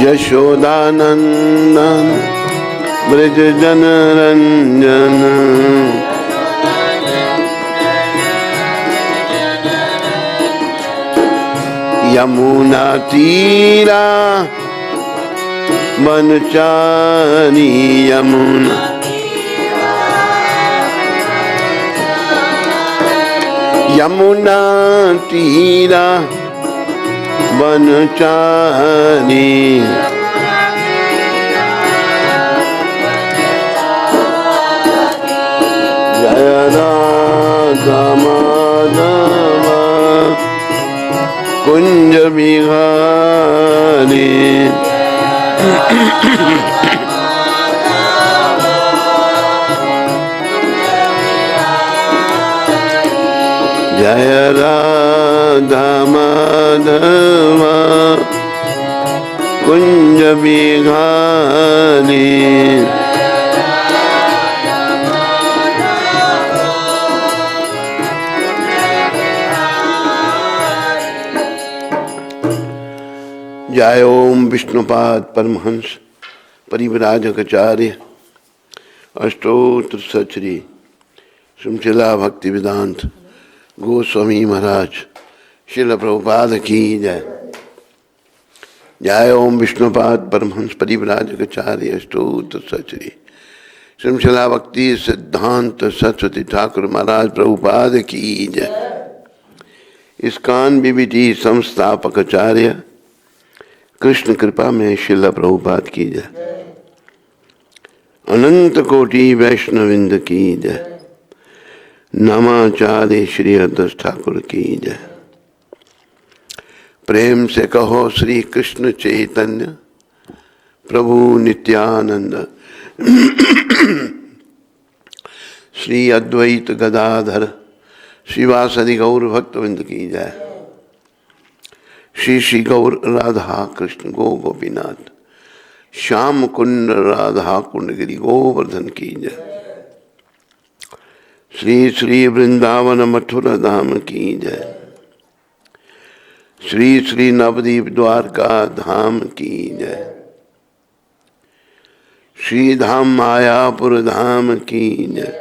यशोदानंदन ब्रज जन रंजन यमुना तीरा बनचारी यमुना यमुना तीरा बनचारी जय राधा माधव कुंज बिहारी जय राधा माधव कुंज बिहारी जय ओम विष्णुपाद परमहंस परिव्राजकाचार्य अष्टोत्तर सचरी श्रीमशिला भक्ति वेदांत गोस्वामी महाराज श्रील प्रभुपाद की जय। जय ओम विष्णुपाद परमहंस परिव्राजकाचार्य अष्टोत्तर सचरी श्रीमशिला भक्ति सिद्धांत सरस्वती ठाकुर महाराज प्रभुपाद की जय। इस्कान बीबीटी संस्थापकाचार्य कृष्ण कृपा में श्रील प्रभुपाद की जय। अनंत कोटि वैष्णविंद की जय। नमाचार्य श्री हरदास ठाकुर की जय। प्रेम से कहो श्री कृष्ण चैतन्य प्रभु नित्यानंद श्री अद्वैत गदाधर श्रीवासदि गौर भक्तविंद की जय। श्री श्री गौर राधा कृष्ण गो गोपीनाथ श्याम कुंड राधा कुंड गिरी गोवर्धन की जय। श्री श्री वृंदावन मथुरा धाम की जय। श्री श्री नवदीप द्वारका धाम की जय। श्री धाम मायापुर धाम की जय।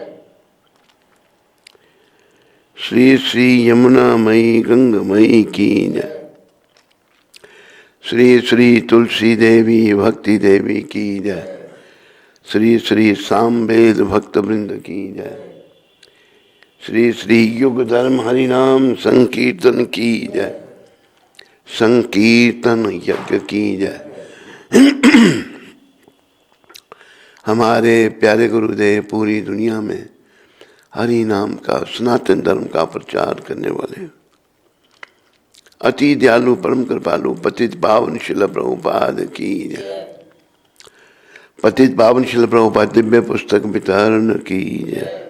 श्री श्री यमुना मई गंगमयी की जय। श्री श्री तुलसी देवी भक्ति देवी की जय। श्री श्री सामवेद भक्त वृंद की जय। श्री श्री युग धर्म हरिनाम संकीर्तन की जय। संकीर्तन यज्ञ की जय। हमारे प्यारे गुरुदेव पूरी दुनिया में हरि नाम का सनातन धर्म का प्रचार करने वाले अति दयालु परम कृपालु पतित पावन श्रील प्रभुपाद की जय। पतित पावन श्रील प्रभुपाद दिव्य पुस्तक वितरण की जय।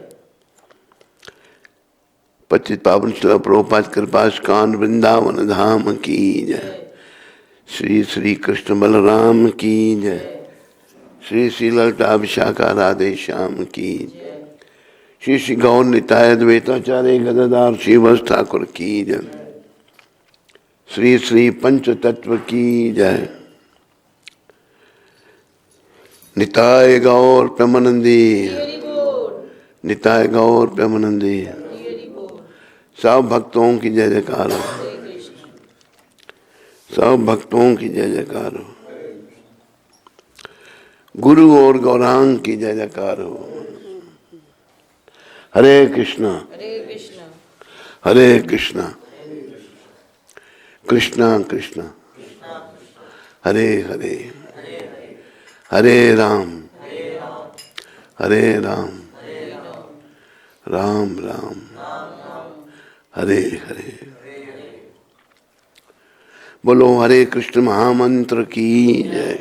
पतित पावन श्रील प्रभुपाद कृपास्कान वृंदावन धाम की जय। श्री श्री कृष्ण बलराम की जय। श्री श्री ललिता विशाखा राधे श्याम की जय। श्री श्री गौर निताय द्वैताचार्य गदाधार श्रीवत्स ठाकुर की जय। श्री श्री पंच तत्व की जय। निताय गौर प्रेमानंदी निताय गौर प्रेमानंदी सब भक्तों की जय जयकार हो। सब भक्तों की जय जयकार हो। गुरु और गौरांग की जय जयकार हो। हरे कृष्णा हरे कृष्णा कृष्णा कृष्णा हरे हरे हरे राम राम राम हरे हरे। बोलो हरे कृष्ण महामंत्र की जय।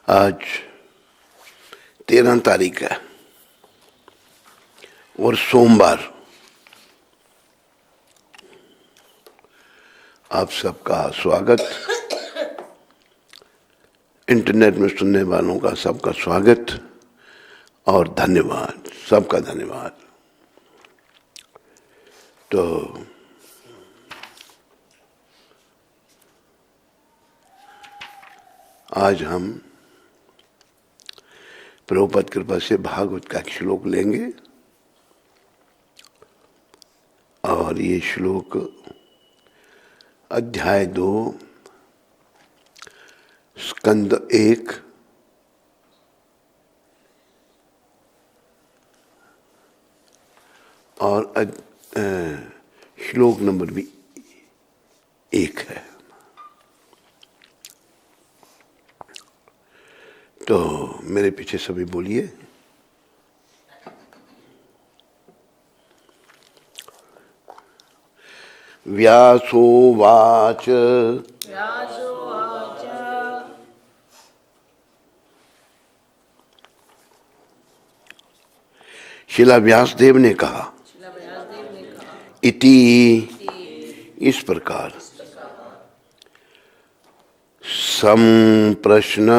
आज 13 तारीख है और सोमवार। आप सबका स्वागत इंटरनेट में सुनने वालों का सबका स्वागत और धन्यवाद, सबका धन्यवाद। तो आज हम प्रभुपाद कृपा से भागवत का एक श्लोक लेंगे और ये श्लोक अध्याय 2 स्कंद 1 और श्लोक नंबर भी 1 है। तो मेरे पीछे सभी बोलिए। व्यासोवाच शिला व्यासदेव ने कहा इति इस प्रकार संप्रश्न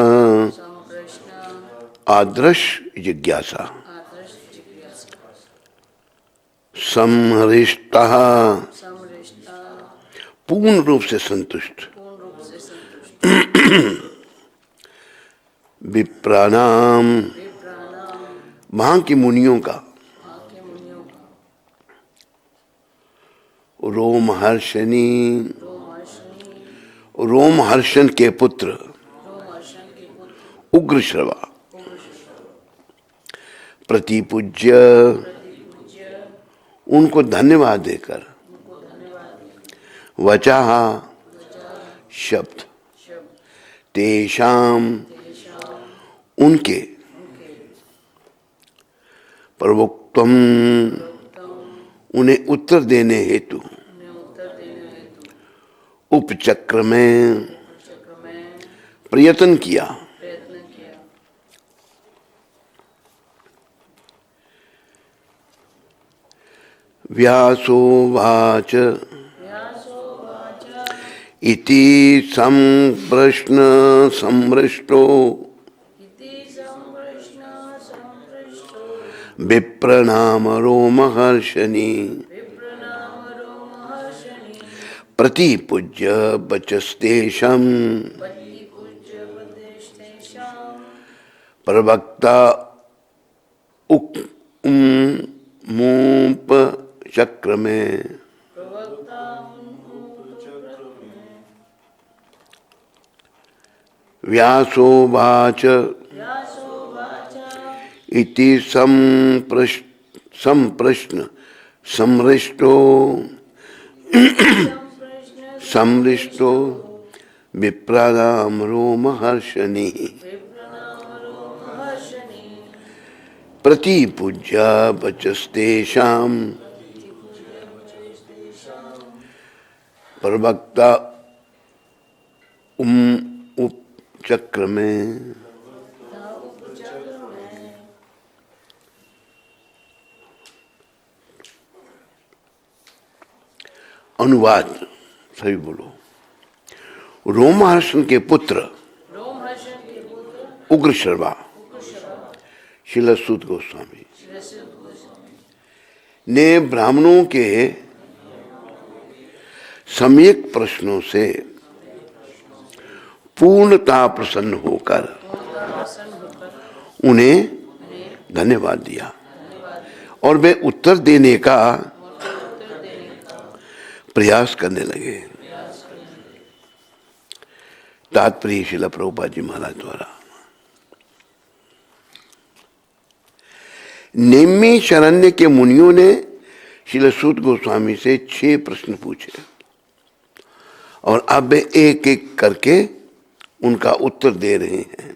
आदर्श जिज्ञासा समहृष्टः पूर्ण रूप से संतुष्ट विप्राणाम वहां की मुनियों का रोमहर्षणी रोमहर्षण के पुत्र उग्रश्रवा प्रतिपूज्य उनको धन्यवाद देकर वचाह शब्द तेषाम उनके प्रवक्तम उन्हें उत्तर देने हेतु उपचक्र में प्रयत्न किया। व्यासोवाच इति संप्रश्न संमृष्टो विप्रनाम रोमहर्षणी प्रतिपूज्य वचस्तेषं प्रवक्ता मूप चक्र में व्यासोवाच इति संप्रश्न समृष्टो समृष्टो विप्राणाम रोमहर्षणी प्रतिपूज्य वचस्तेषां प्रवक्ता उपचक्र में अनुवाद सभी बोलो। रोमहर्षण के पुत्र उग्रश्रवा शिला सूत गोस्वामी ने ब्राह्मणों के सम्यक प्रश्नों से पूर्णता प्रसन्न होकर उन्हें धन्यवाद दिया और वे उत्तर देने का प्रयास करने लगे। तात्पर्य शिला प्रभुपाद जी महाराज द्वारा नेमी शरण्य के मुनियों ने शिला सूत गोस्वामी से 6 प्रश्न पूछे और अब वे एक एक करके उनका उत्तर दे रहे हैं।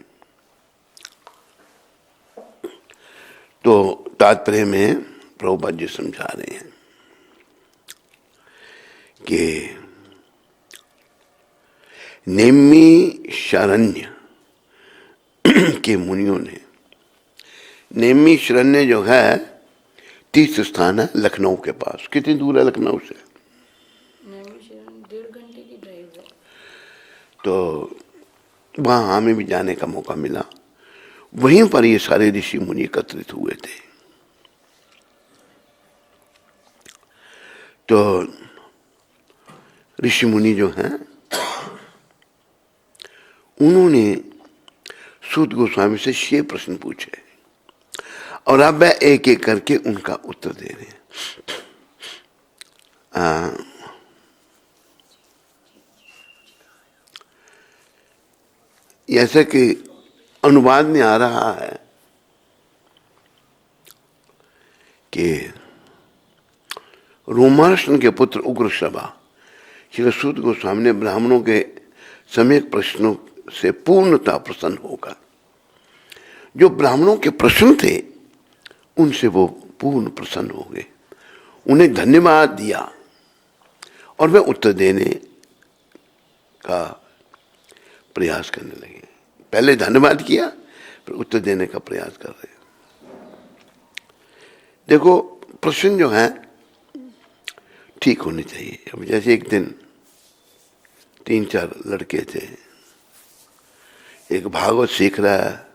तो तात्पर्य में प्रभुपाद जी समझा रहे हैं कि नेमी शरण्य के मुनियों ने, नेमी शरण्य जो है तीर्थ स्थान है लखनऊ के पास। कितनी दूर है लखनऊ से? 1.5 घंटे की ड्राइव है। तो वहाँ हमें भी जाने का मौका मिला। वहीं पर ये सारे ऋषि मुनि एकत्रित हुए थे। तो ऋषि मुनि जो हैं उन्होंने सूत गोस्वामी से 6 प्रश्न पूछे और अब वह एक एक करके उनका उत्तर दे रहे हैं। जैसे कि अनुवाद में आ रहा है कि रोमार्षण के पुत्र उग्रश्रवा श्री सूत गोस्वामी ने ब्राह्मणों के सम्यक प्रश्नों से पूर्णतः प्रसन्न होगा। जो ब्राह्मणों के प्रश्न थे उनसे वो पूर्ण प्रसन्न हो गए, उन्हें धन्यवाद दिया और वे उत्तर देने का प्रयास करने लगे। पहले धन्यवाद किया फिर उत्तर देने का प्रयास कर रहे। देखो प्रश्न जो है ठीक होने चाहिए। अब जैसे एक दिन 3-4 लड़के थे, एक भागवत सीख रहा है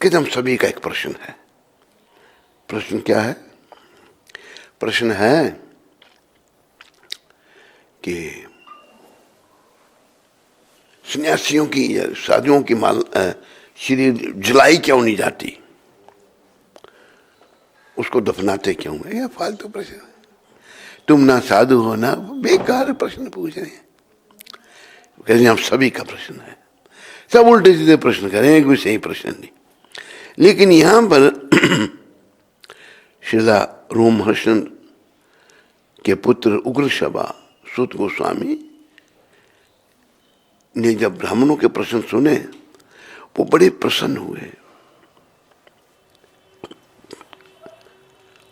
कि हम सभी का एक प्रश्न है। प्रश्न क्या है? प्रश्न है कि सन्यासियों की या साधुओं की शरीर जलाई क्यों नहीं जाती, उसको दफनाते क्यों है? यह फालतू प्रश्न है। तुम ना साधु हो ना, बेकार प्रश्न पूछ रहे हैं। कहते हम सभी का प्रश्न है। सब उल्टे सीधे प्रश्न करें, कोई सही प्रश्न नहीं। लेकिन यहां पर श्रीला रोमहर्षण के पुत्र उग्रश्रवा सूत गोस्वामी ने जब ब्राह्मणों के प्रश्न सुने वो बड़े प्रसन्न हुए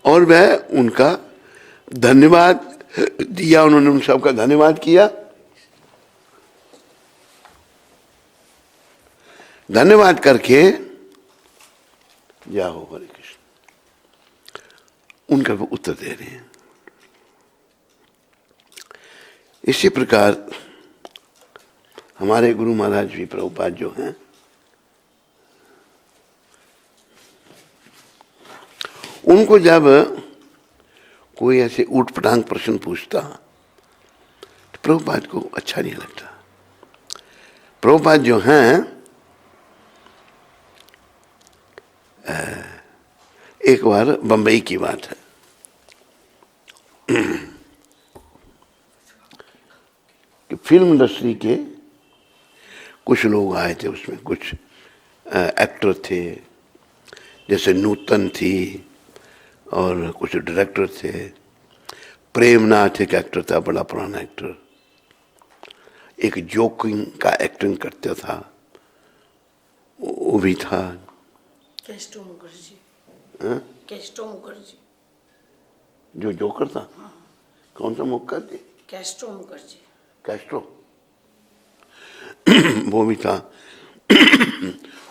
और वह उनका धन्यवाद दिया। उन्होंने उन सबका धन्यवाद किया। धन्यवाद करके जाओ हरे कृष्ण, उनका वो उत्तर दे रहे हैं। इसी प्रकार हमारे गुरु महाराज भी प्रभुपाद जो हैं उनको जब कोई ऐसे ऊटपटांग प्रश्न पूछता तो प्रभुपाद को अच्छा नहीं लगता। प्रभुपाद जो हैं एक बार बंबई की बात है, कि फिल्म इंडस्ट्री के कुछ लोग आए थे। उसमें कुछ एक्टर थे, जैसे नूतन थी और कुछ डायरेक्टर थे। प्रेमनाथ एक एक्टर था, बड़ा पुराना एक्टर। एक जोकिंग का एक्टिंग करता था, वो भी था। केस्टो मुखर्जी। हाँ? केस्टो मुखर्जी जो जोकर था। हाँ। कौन सा मुखर्जी? केस्टो मुखर्जी। कैस्ट्रो वो भी था।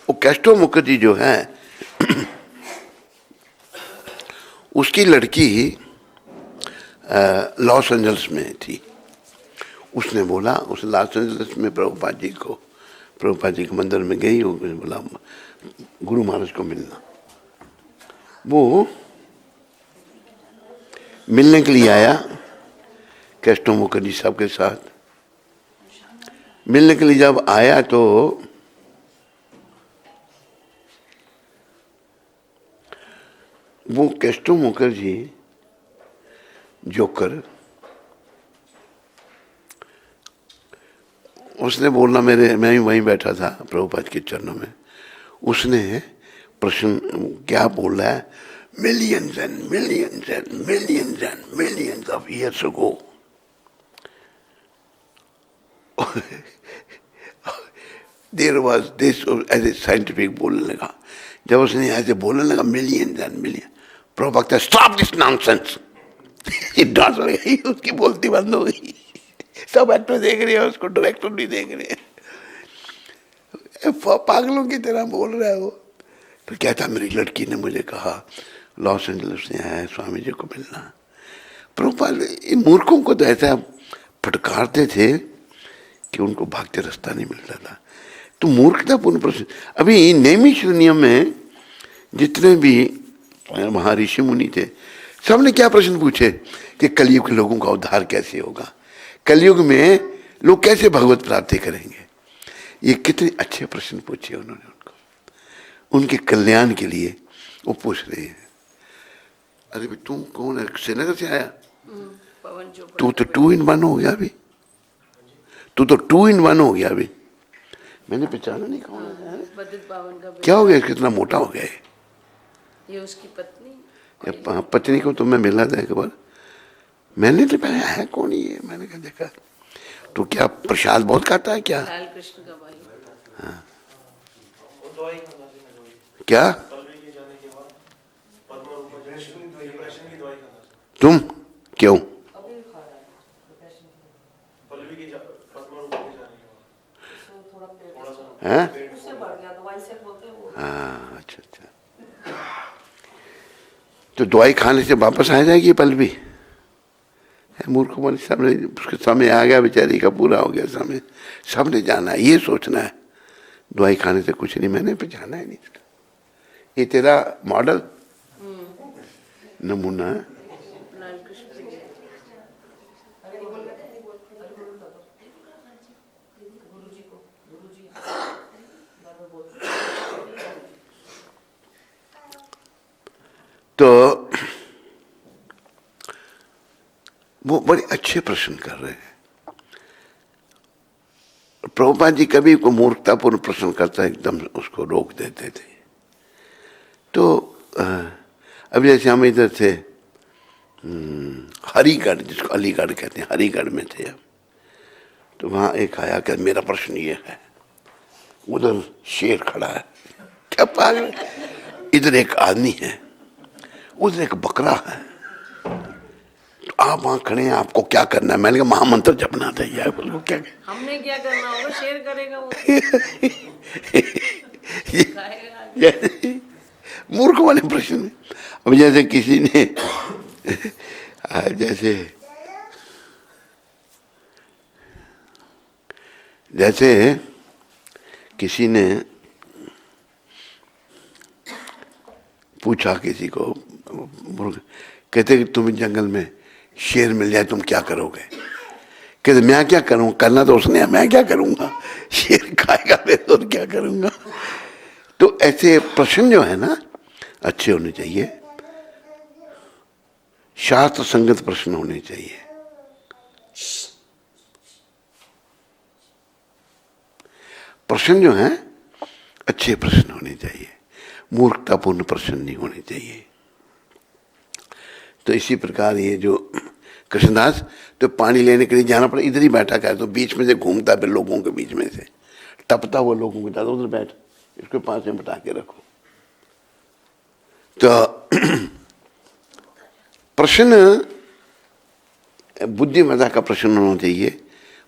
वो कैस्ट्रो मुखर्जी जो है उसकी लड़की लॉस एंजल्स में थी। उसने बोला, उस लॉस एंजल्स में प्रभुपाद जी के मंदिर में गई। उसने बोला गुरु महाराज को मिलना। वो मिलने के लिए आया कैस्ट्रो मुखर्जी साहब के साथ। मिलने के लिए जब आया तो वो कैस्ट्रो मुखर्जी जोकर उसने बोलना, मैं ही वहीं बैठा था प्रभुपाद के चरणों में। उसने प्रश्न क्या बोल रहा है, millions and millions and millions and millions of years ago there was this, ऐसे साइंटिफिक बोलने लगा। जब उसने ऐसे बोलने लगा millions and millions, प्रवक्ता stop this nonsense डांस हो गई, उसकी बोलती बंद हो गई। सब एक्टर देख रहे हैं उसको, डायरेक्टर नहीं देख रहे हैं, पागलों की तरह बोल रहा है वो। फिर कहता मेरी लड़की ने मुझे कहा लॉस एंजलिस से आया है स्वामी जी को मिलना। प्रभुपाद इन मूर्खों को तो ऐसा फटकारते थे कि उनको भागते रास्ता नहीं मिलता था। तो मूर्खतापूर्ण प्रश्न। अभी नैमिषारण्यम में जितने भी वहाँ ऋषि मुनि थे, सबने क्या प्रश्न पूछे कि कलयुग के लोगों का उद्धार कैसे होगा, कलयुग में लोग कैसे भगवत प्राप्ति करेंगे। ये कितने अच्छे प्रश्न पूछे उन्होंने उनको, उनके कल्याण के लिए वो पूछ रहे हैं। अरे भाई तुम कौन है, श्रीनगर से आया? पवन जो तू तो 2 in 1 हो गया अभी, तू तो 2 in 1 हो गया अभी। मैंने पहचाना नहीं कौन है। बद्रिक पावन का क्या हो गया, कितना मोटा हो गया है? ये उसकी पत्नी। पत्नी को तो मैं मिला था एक बार, मैंने तो पहले है कौन ये, मैंने कहा देखा। तो क्या प्रसाद बहुत खाता है क्या? लाल कृष्ण का भाई। हाँ। क्या तुम क्यों? हाँ हाँ, अच्छा अच्छा। तो दवाई खाने से वापस आ जाएगी पल्लवी? मूर्ख बन, सामने उसके समय आ गया, बेचारी का पूरा हो गया समय, सबने जाना है, ये सोचना है दवाई खाने से कुछ नहीं। मैंने पहचाना है नहीं इसका, ये तेरा मॉडल नमूना है। लाल कृष्ण तो वो बड़े अच्छे प्रश्न कर रहे हैं। प्रभुपाद जी कभी को मूर्खतापूर्ण प्रश्न करता है, एकदम उसको रोक देते थे। तो अभी जैसे हम इधर थे हरिगढ़, जिसको अलीगढ़ कहते हैं, हरिगढ़ में थे हम। तो वहाँ एक आया कि मेरा प्रश्न ये है, उधर शेर खड़ा है, क्या पागल, इधर एक आदमी है, उधर एक बकरा है, तो आप वहाँ खड़े हैं, आपको क्या करना है? मैंने कहा महामंत्र जपना था यार। बोलो क्या, हमने क्या करना होगा, शेर करेगा वो। मूर्ख वाले प्रश्न में। अब जैसे किसी ने जैसे किसी ने पूछा किसी को, कहते कि तुम जंगल में शेर मिल जाए तुम क्या करोगे? कहते मैं क्या करूँ, करना तो उसने, मैं क्या करूँगा, शेर खाएगा मैं तो क्या करूँगा। तो ऐसे प्रश्न जो है ना अच्छे होने चाहिए, शास्त्र संगत प्रश्न होने चाहिए। प्रश्न जो है अच्छे प्रश्न होने चाहिए, मूर्खतापूर्ण प्रश्न नहीं होने चाहिए। तो इसी प्रकार ये जो कृष्णदास, तो पानी लेने के लिए जाना पड़ा, इधर ही बैठा कर, तो बीच में से घूमता फिर लोगों के बीच में से टपता हुआ लोगों को, दादा उधर बैठ, इसको पास में बटा के रखो। तो प्रश्न बुद्धिमत्ता का प्रश्न होना चाहिए,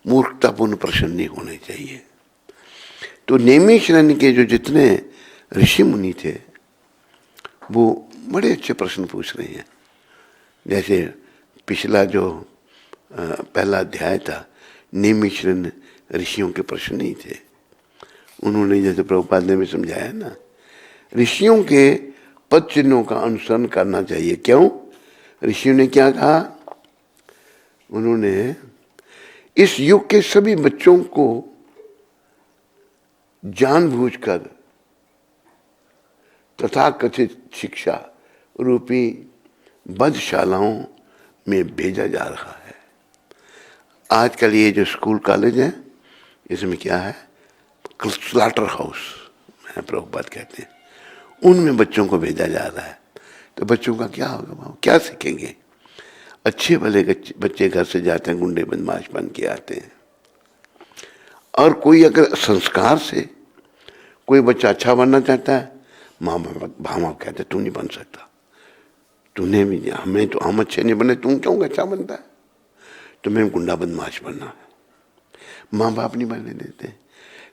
मूर्खतापूर्ण प्रश्न नहीं होने चाहिए। तो नैमिषारण्य के जो जितने ऋषि मुनि थे वो बड़े अच्छे प्रश्न पूछ रहे हैं। जैसे पिछला जो पहला अध्याय था, नैमिषारण्य ऋषियों के प्रश्न नहीं थे। उन्होंने जैसे प्रभुपाद ने भी समझाया ना, ऋषियों के पद चिन्हों का अनुसरण करना चाहिए। क्यों? ऋषियों ने क्या कहा? उन्होंने इस युग के सभी बच्चों को जानबूझकर तथाकथित शिक्षा रूपी बद्धशालाओं में भेजा जा रहा है। आजकल ये जो स्कूल कॉलेज है, इसमें क्या है, स्लॉटर हाउस है प्रभुपाद कहते हैं, उनमें बच्चों को भेजा जा रहा है। तो बच्चों का क्या होगा, वहाँ क्या सीखेंगे? अच्छे भले बच्चे घर से जाते हैं, गुंडे बदमाश बन के आते हैं। और कोई अगर संस्कार से कोई बच्चा अच्छा बनना चाहता है, माँ बाप कहते तू नहीं बन सकता, तूने भी, हमें तो हम अच्छे नहीं बने, तू क्यों अच्छा बनता है, तुम्हें गुंडा बदमाश बनना है, माँ बाप नहीं बनने देते।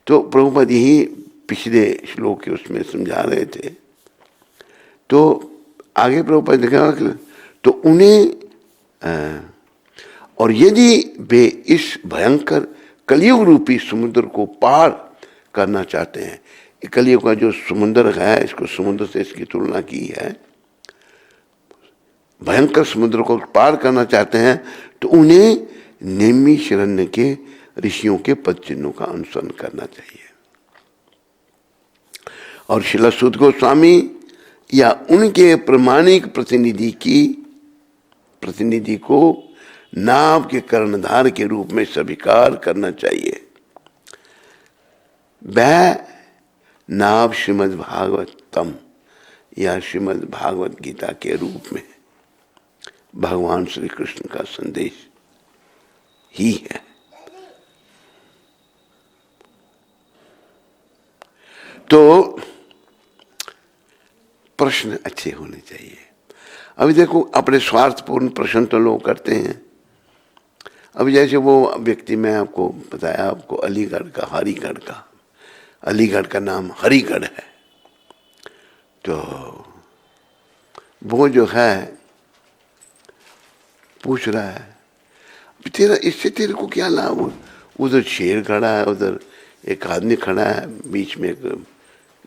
तो प्रभुपाद यही पिछले श्लोक के उसमें समझा रहे थे। तो आगे प्रभुपाद देखा तो उन्हें और यदि वे इस भयंकर कलयुग रूपी समुद्र को पार करना चाहते हैं। कलयुग का जो समुद्र है, इसको समुद्र से इसकी तुलना की है, भयंकर समुद्र को पार करना चाहते हैं, तो उन्हें नैमिषारण्य के ऋषियों के पद चिन्हों का अनुसरण करना चाहिए। और श्रील सुत गोस्वामी या उनके प्रमाणिक प्रतिनिधि को नाव के कर्णधार के रूप में स्वीकार करना चाहिए। वह नाव श्रीमद् भागवतम या श्रीमद् भागवत गीता के रूप में भगवान श्री कृष्ण का संदेश ही है। तो प्रश्न अच्छे होने चाहिए। अभी देखो, अपने स्वार्थपूर्ण प्रश्न तो लोग करते हैं। अभी जैसे वो व्यक्ति, मैं आपको बताया, आपको अलीगढ़ का नाम हरिगढ़ है, तो वो जो है पूछ रहा है तेरा, इससे तेरे को क्या लाभ? उधर शेर खड़ा है, उधर एक आदमी खड़ा है, बीच में एक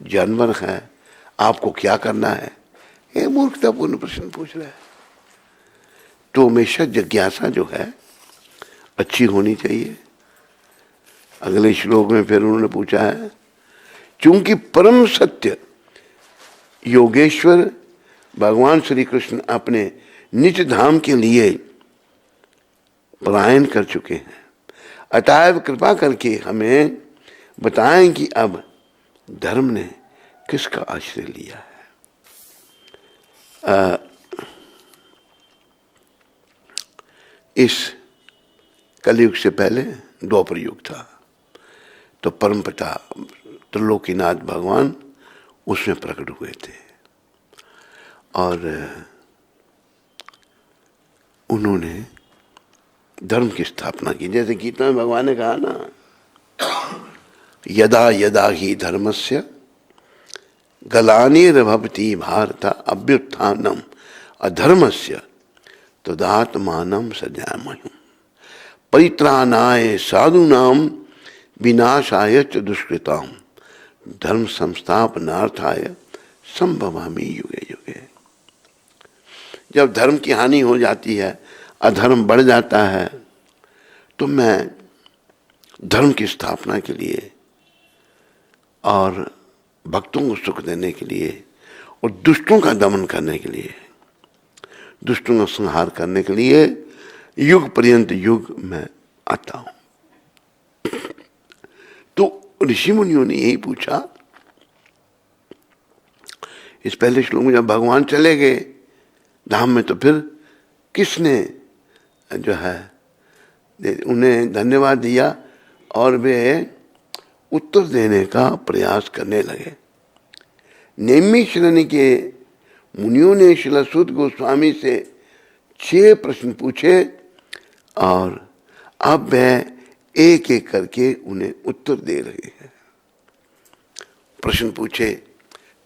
जानवर है, आपको क्या करना है? ये मूर्खतापूर्ण प्रश्न पूछ रहा है। तो हमेशा जिज्ञासा जो है अच्छी होनी चाहिए। अगले श्लोक में फिर उन्होंने पूछा है, चूंकि परम सत्य योगेश्वर भगवान श्री कृष्ण अपने निज धाम के लिए पलायन कर चुके हैं, अतएव कृपा करके हमें बताएं कि अब धर्म ने किसका आश्रय लिया है। इस कलयुग से पहले द्वापर युग था, तो परमपिता त्रिलोकीनाथ भगवान उसमें प्रकट हुए थे और उन्होंने धर्म की स्थापना की। जैसे गीता में भगवान ने कहा ना, यदा यदा ही धर्मस्य ग्लानिर्भवति भारत अभ्युत्थानम अधर्मस्य तदात्मानं सृजाम्यहम् परित्राणाय साधूनां विनाशाय च दुष्कृतां धर्म संस्थापनार्थाय संभवामि युगे युगे। जब धर्म की हानि हो जाती है, अधर्म बढ़ जाता है, तो मैं धर्म की स्थापना के लिए और भक्तों को सुख देने के लिए और दुष्टों का दमन करने के लिए, दुष्टों का संहार करने के लिए युग पर्यंत युग में आता हूं। तो ऋषि मुनियों ने यही पूछा। इस पहले श्लोक में जब भगवान चले गए धाम में, तो फिर किसने जो है उन्हें धन्यवाद दिया और वे उत्तर देने का प्रयास करने लगे। नैमिषारण्य के मुनियों ने श्रील सुत गोस्वामी से 6 प्रश्न पूछे और अब वह एक एक करके उन्हें उत्तर दे रहे हैं। प्रश्न पूछे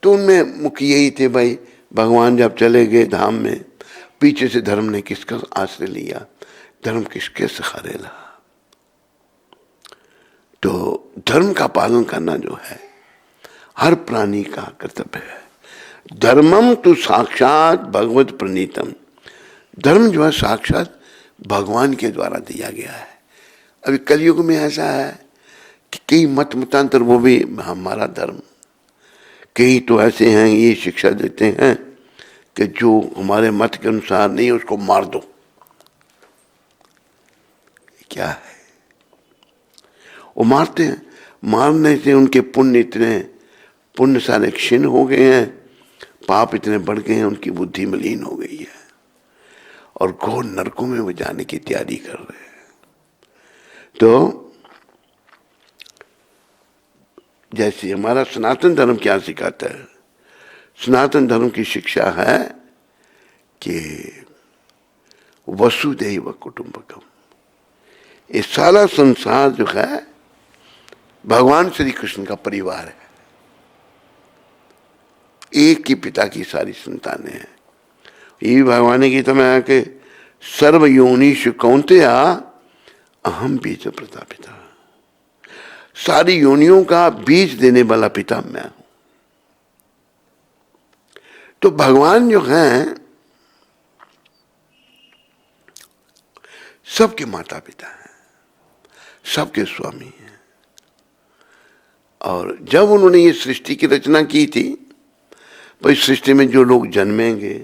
तो उनमें मुख्य यही थे, भाई भगवान जब चले गए धाम में, पीछे से धर्म ने किसका आश्रय लिया, धर्म किसके सहारे रहा। तो धर्म का पालन करना जो है हर प्राणी का कर्तव्य है। धर्मम तो साक्षात भगवत प्रणीतम, धर्म जो है साक्षात भगवान के द्वारा दिया गया है। अभी कलयुग में ऐसा है कि कई मतांतर, वो भी हमारा धर्म, कई तो ऐसे हैं ये शिक्षा देते हैं कि जो हमारे मत के अनुसार नहीं उसको मार दो। क्या है वो मारते हैं, मारने से उनके पुण्य सारे क्षीण हो गए हैं, पाप इतने बढ़ गए हैं, उनकी बुद्धि मलिन हो गई है और घोर नरकों में वो जाने की तैयारी कर रहे हैं। तो जैसे हमारा सनातन धर्म क्या सिखाता है, सनातन धर्म की शिक्षा है कि वसुधैव कुटुंबकम, ये सारा संसार जो है भगवान श्री कृष्ण का परिवार है। एक ही पिता की सारी संतानें हैं। ये भी भगवान ने गीता में आया कि सर्व योनिषु कौन्तेय अहम बीज प्रजापिता, सारी योनियों का बीज देने वाला पिता मैं हूं। तो भगवान जो हैं सबके माता पिता हैं, सबके स्वामी हैं। और जब उन्होंने ये सृष्टि की रचना की थी, भाई सृष्टि में जो लोग जन्मेंगे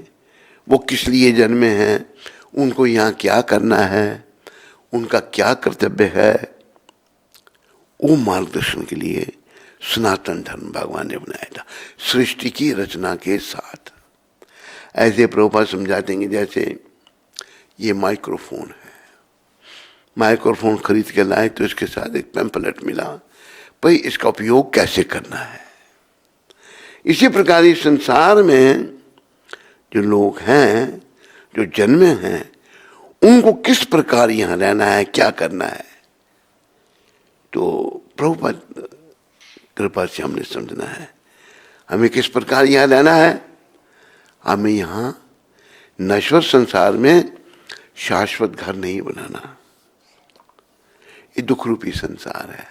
वो किस लिए जन्मे हैं, उनको यहाँ क्या करना है, उनका क्या कर्तव्य है, वो मार्गदर्शन के लिए सनातन धर्म भगवान ने बनाया था सृष्टि की रचना के साथ। ऐसे प्रभुपाद समझाते हैं जैसे ये माइक्रोफोन है, माइक्रोफोन खरीद के लाए तो इसके साथ एक पैम्पलेट मिला, भाई इसका उपयोग कैसे करना है। इसी प्रकार इस संसार में जो लोग हैं, जो जन्मे हैं, उनको किस प्रकार यहाँ रहना है, क्या करना है, तो प्रभुपाद कृपा से हमने समझना है। हमें किस प्रकार यहाँ रहना है, हमें यहाँ नश्वर संसार में शाश्वत घर नहीं बनाना। ये दुख रूपी संसार है।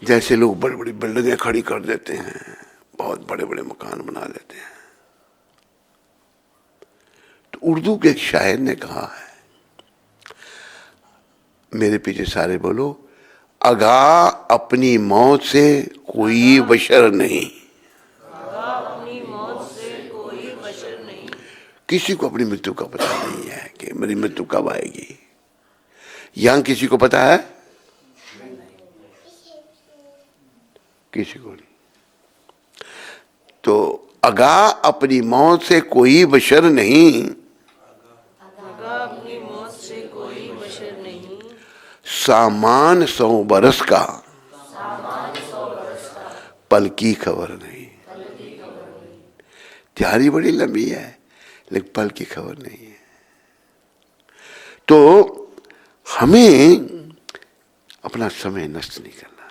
जैसे लोग बड़ी बड़ी बिल्डिंगें खड़ी कर देते हैं, बहुत बड़े बड़े मकान बना देते हैं, तो उर्दू के एक शायर ने कहा है, मेरे पीछे सारे बोलो, अगा अपनी मौत से कोई बशर नहीं। अपनी मौत से कोई बशर नहीं। किसी को अपनी मृत्यु का पता नहीं है कि मेरी मृत्यु कब आएगी। यहां किसी को पता है? किसी को नहीं। तो अगा अपनी मौत से कोई बशर नहीं, अगा अपनी मौत से कोई बशर नहीं, सामान 100 बरस का पल की खबर नहीं। तैयारी बड़ी लंबी है लेकिन पल की खबर नहीं है। तो हमें अपना समय नष्ट नहीं करना।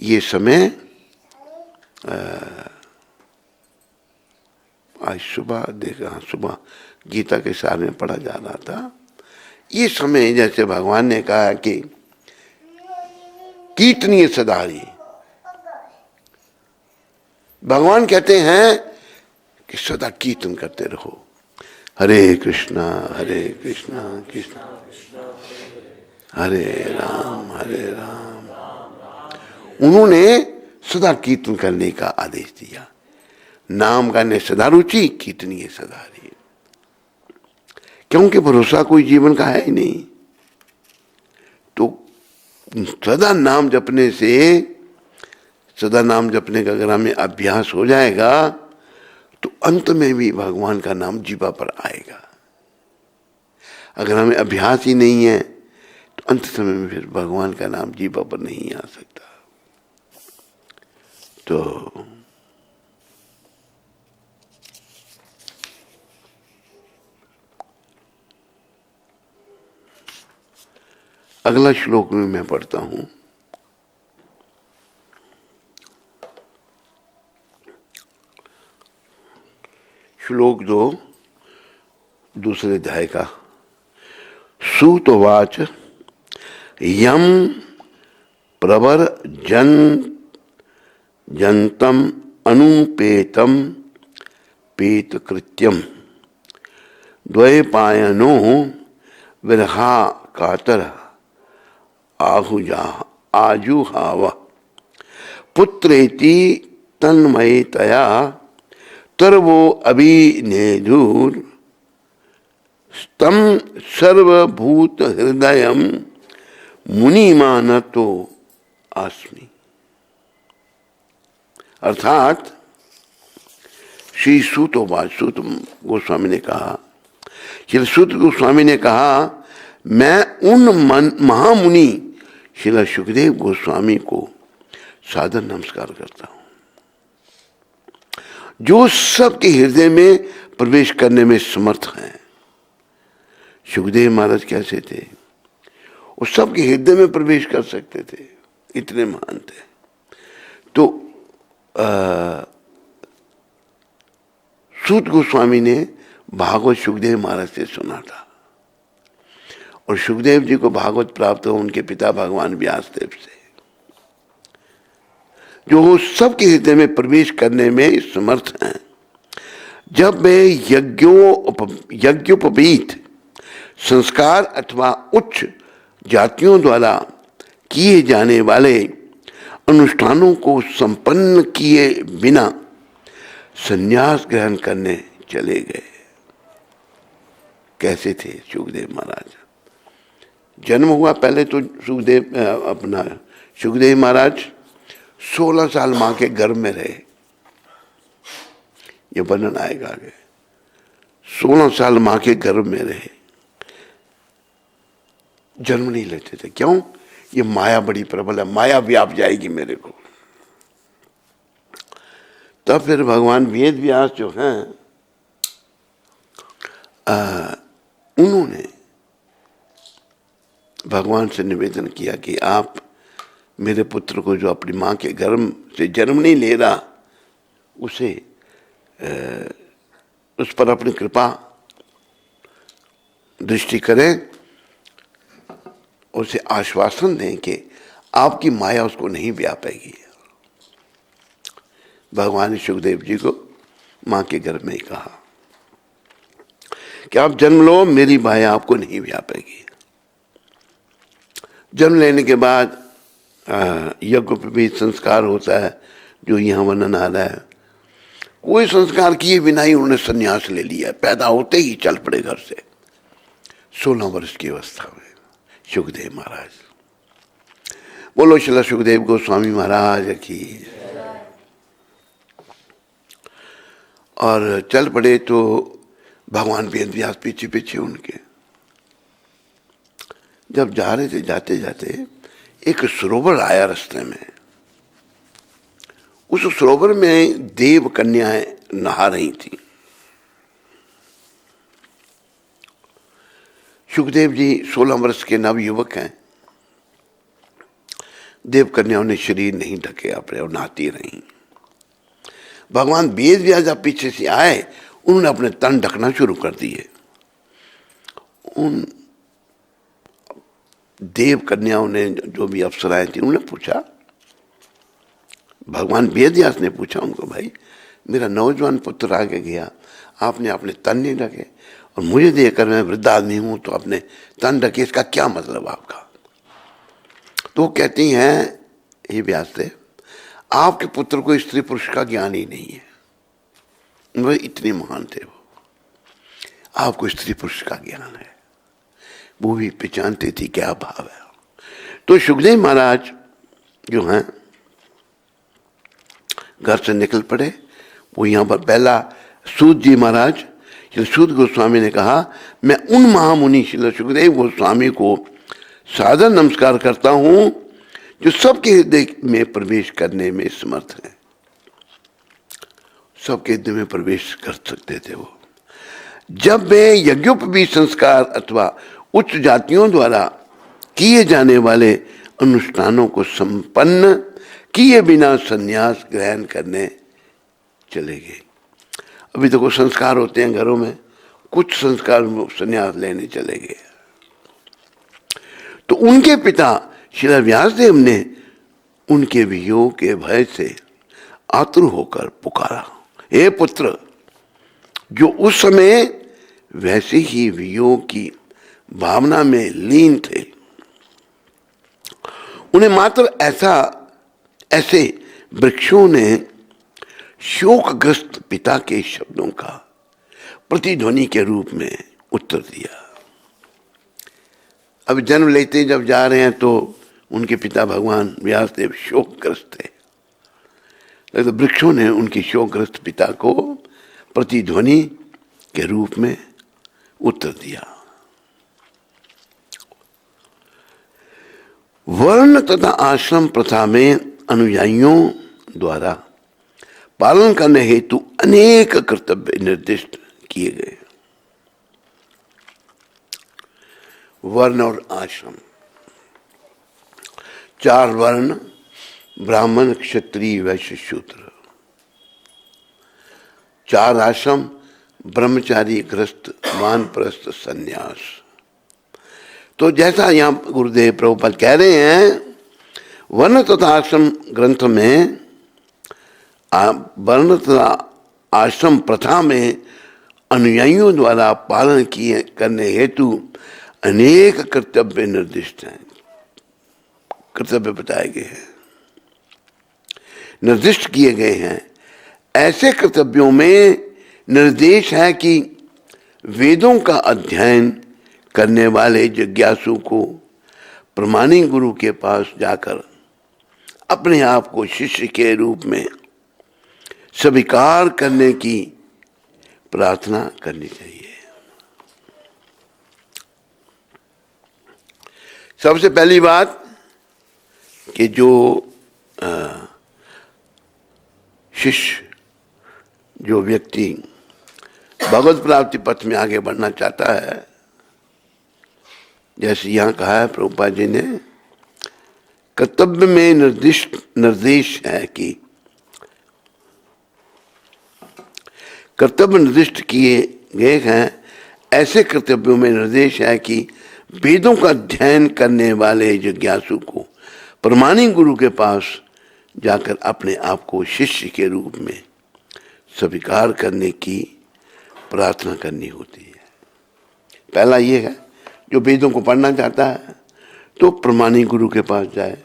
ये समय आज सुबह देखा, सुबह गीता के सार में पढ़ा जा रहा था, ये समय जैसे भगवान ने कहा कि कीर्तनीय सदारी, भगवान कहते हैं कि सदा कीर्तन करते रहो, हरे कृष्णा कृष्णा हरे राम उन्होंने सदा कीर्तन करने का आदेश दिया। नाम गाने सदा रुचि, कीर्तनीय सदा रे। क्योंकि भरोसा कोई जीवन का है ही नहीं। तो सदा नाम जपने से, सदा नाम जपने का अगर हमें अभ्यास हो जाएगा तो अंत में भी भगवान का नाम जीवा पर आएगा। अगर हमें अभ्यास ही नहीं है तो अंत समय में फिर भगवान का नाम जीवा पर नहीं आ सकता। तो अगला श्लोक में मैं पढ़ता हूं। श्लोक 2 दूसरे अध्याय का। सूतवाच यम प्रवर जंतम अनुपेतम पेतकृत्यम द्वैपायनो विरहा कातर आजुहाव पुत्रेति तन्मयतया तरवो अभिनेधुर स्तम सर्वभूत हृदयम मुनिमानतो आस्मि। अर्थात श्री सूत गोस्वामी ने कहा, श्री सूत गोस्वामी ने कहा, मैं उन महामुनि श्री सुखदेव गोस्वामी को सादर नमस्कार करता हूं जो सबके हृदय में प्रवेश करने में समर्थ हैं। सुखदेव महाराज कैसे थे? वो सबके हृदय में प्रवेश कर सकते थे, इतने महान थे। तो सूत गोस्वामी ने भागवत सुखदेव महाराज से सुना था और सुखदेव जी को भागवत प्राप्त हो उनके पिता भगवान व्यासदेव से, जो सबके हृदय में प्रवेश करने में समर्थ हैं। जब वे यज्ञोपवीत संस्कार अथवा उच्च जातियों द्वारा किए जाने वाले अनुष्ठानों को संपन्न किए बिना संन्यास ग्रहण करने चले गए। कैसे थे सुखदेव महाराज? जन्म हुआ पहले तो सुखदेव महाराज 16 साल मां के गर्भ में रहे। ये वर्णन आएगा आगे। 16 साल मां के गर्भ में रहे, जन्म नहीं लेते थे। क्यों? ये माया बड़ी प्रबल है, माया व्याप जाएगी मेरे को। तब फिर भगवान वेद व्यास जो हैं उन्होंने भगवान से निवेदन किया कि आप मेरे पुत्र को, जो अपनी मां के गर्भ से जन्म नहीं ले रहा, उसे उस पर अपनी कृपा दृष्टि करें, उसे आश्वासन दें कि आपकी माया उसको नहीं व्यापेगी। भगवान ने सुखदेव जी को मां के गर्भ में ही कहा कि आप जन्म लो, मेरी माया आपको नहीं व्यापेगी। जन्म लेने के बाद यज्ञोपवीत संस्कार होता है, जो यहाँ वर्णन आ रहा है। कोई संस्कार किए बिना ही उन्होंने संन्यास ले लिया, पैदा होते ही चल पड़े घर से। 16 वर्ष की अवस्था में सुखदेव महाराज। बोलो श्री सुखदेव गोस्वामी महाराज की। और चल पड़े तो भगवान वेद व्यास पीछे पीछे उनके। जब जा रहे थे, जाते जाते एक सरोवर आया रास्ते में। उस सरोवर में देव कन्याएं नहा रही थी। सुखदेव जी 16 वर्ष के नव युवक हैं। देव कन्याओं ने शरीर नहीं ढके अपने और नहाती रहीं। भगवान वेद व्यास जब पीछे से आए, उन्होंने अपने तन ढकना शुरू कर दिए। उन देव कन्याओं ने, जो भी अप्सराएं थी, उन्होंने पूछा, भगवान वेद व्यास ने पूछा उनको, भाई मेरा नौजवान पुत्र आगे गया, आपने अपने तन नहीं ढके, और मुझे देखकर मैं वृद्ध आदमी हूं तो अपने तन ढके, इसका क्या मतलब आपका? तो वो कहती हैं, हे व्यासदेव, आपके पुत्र को स्त्री पुरुष का ज्ञान ही नहीं है। वह इतने महान थे, वो आपको स्त्री पुरुष का ज्ञान है। वो भी पहचानती थी क्या भाव है। तो सुखदेव महाराज जो हैं घर से निकल पड़े। वो यहाँ पर पहला सूत जी महाराज, श्री सूत गोस्वामी ने कहा, मैं उन महामुनि श्री सुखदेव गोस्वामी को सादर नमस्कार करता हूं जो सबके हृदय में प्रवेश करने में समर्थ है। सबके हृदय में प्रवेश कर सकते थे वो। जब वे यज्ञोपवीत संस्कार अथवा उच्च जातियों द्वारा किए जाने वाले अनुष्ठानों को संपन्न किए बिना संन्यास ग्रहण करने चले गए। अभी तो कुछ संस्कार होते हैं घरों में, कुछ संस्कार संन्यास लेने चले गए। तो उनके पिता श्री व्यासदेव ने उनके वियोग के भय से आतुर होकर पुकारा, हे पुत्र। जो उस समय वैसे ही वियोग की भावना में लीन थे। उन्हें मात्र ऐसे वृक्षों ने शोकग्रस्त पिता के शब्दों का प्रतिध्वनि के रूप में उत्तर दिया। अब जन्म लेते जब जा रहे हैं तो उनके पिता भगवान व्यासदेव शोकग्रस्त थे, तो वृक्षों ने उनके शोकग्रस्त पिता को प्रतिध्वनि के रूप में उत्तर दिया। वर्ण तथा आश्रम प्रथा में अनुयायियों द्वारा पालन करने हेतु अनेक कर्तव्य निर्दिष्ट किए गए। वर्ण और आश्रम, 4 वर्ण, ब्राह्मण क्षत्रिय वैश्य शूद्र। 4 आश्रम, ब्रह्मचारी गृहस्थ वानप्रस्थ संन्यास। तो जैसा यहाँ गुरुदेव प्रभुपाद कह रहे हैं, वर्ण तथा आश्रम ग्रंथ में, वर्ण तथा आश्रम प्रथा में अनुयायियों द्वारा पालन किए करने हेतु अनेक कर्तव्य निर्दिष्ट हैं, कर्तव्य बताए गए हैं, निर्दिष्ट किए गए हैं। ऐसे कर्तव्यों में निर्देश है कि वेदों का अध्ययन करने वाले जिज्ञासु को प्रमाणिक गुरु के पास जाकर अपने आप को शिष्य के रूप में स्वीकार करने की प्रार्थना करनी चाहिए। सबसे पहली बात कि जो शिष्य, जो व्यक्ति भगवत प्राप्ति पथ में आगे बढ़ना चाहता है, जैसे यहाँ कहा है प्रभुपाद जी ने, कर्तव्य में निर्देश है कि कर्तव्य निर्दिष्ट किए गए हैं। ऐसे कर्तव्यों में निर्देश है कि वेदों का अध्ययन करने वाले जिज्ञासु को प्रमाणिक गुरु के पास जाकर अपने आप को शिष्य के रूप में स्वीकार करने की प्रार्थना करनी होती है। पहला ये है, जो वेदों को पढ़ना चाहता है तो प्रमाणिक गुरु के पास जाए।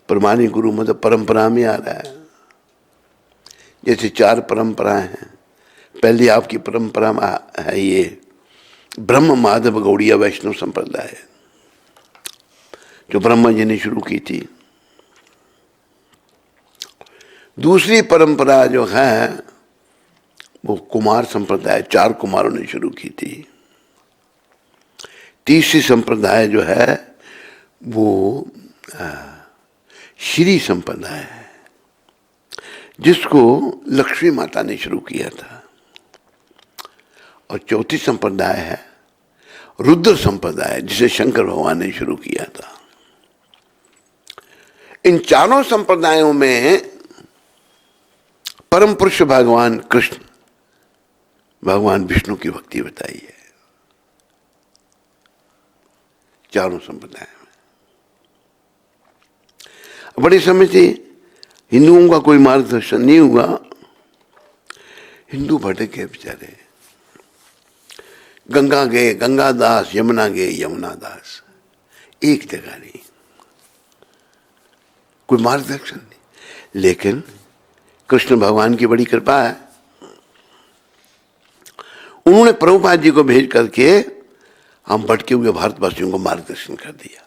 प्रमाणिक गुरु मतलब परंपरा में आ रहा है। जैसे 4 परंपराएं हैं। पहली आपकी परंपरा है ये ब्रह्म माधव गौड़िया वैष्णव संप्रदाय, जो ब्रह्मा जी ने शुरू की थी। दूसरी परंपरा जो है वो कुमार संप्रदाय, 4 कुमारों ने शुरू की थी। तीसरी संप्रदाय जो है वो श्री संप्रदाय है, जिसको लक्ष्मी माता ने शुरू किया था। और चौथी संप्रदाय है रुद्र संप्रदाय, जिसे शंकर भगवान ने शुरू किया था। इन चारों संप्रदायों में परम पुरुष भगवान कृष्ण, भगवान विष्णु की भक्ति बताई है चारों संप्रदाय में। बड़े समय से हिंदुओं का कोई मार्गदर्शन नहीं हुआ। हिंदू भटक गए बेचारे, गंगा गए गंगा दास, यमुना गए यमुना दास, एक जगह नहीं, कोई मार्गदर्शन नहीं। लेकिन कृष्ण भगवान की बड़ी कृपा है, उन्होंने प्रभुपाद जी को भेज करके हम भटके हुए भारतवासियों को मार्गदर्शन कर दिया।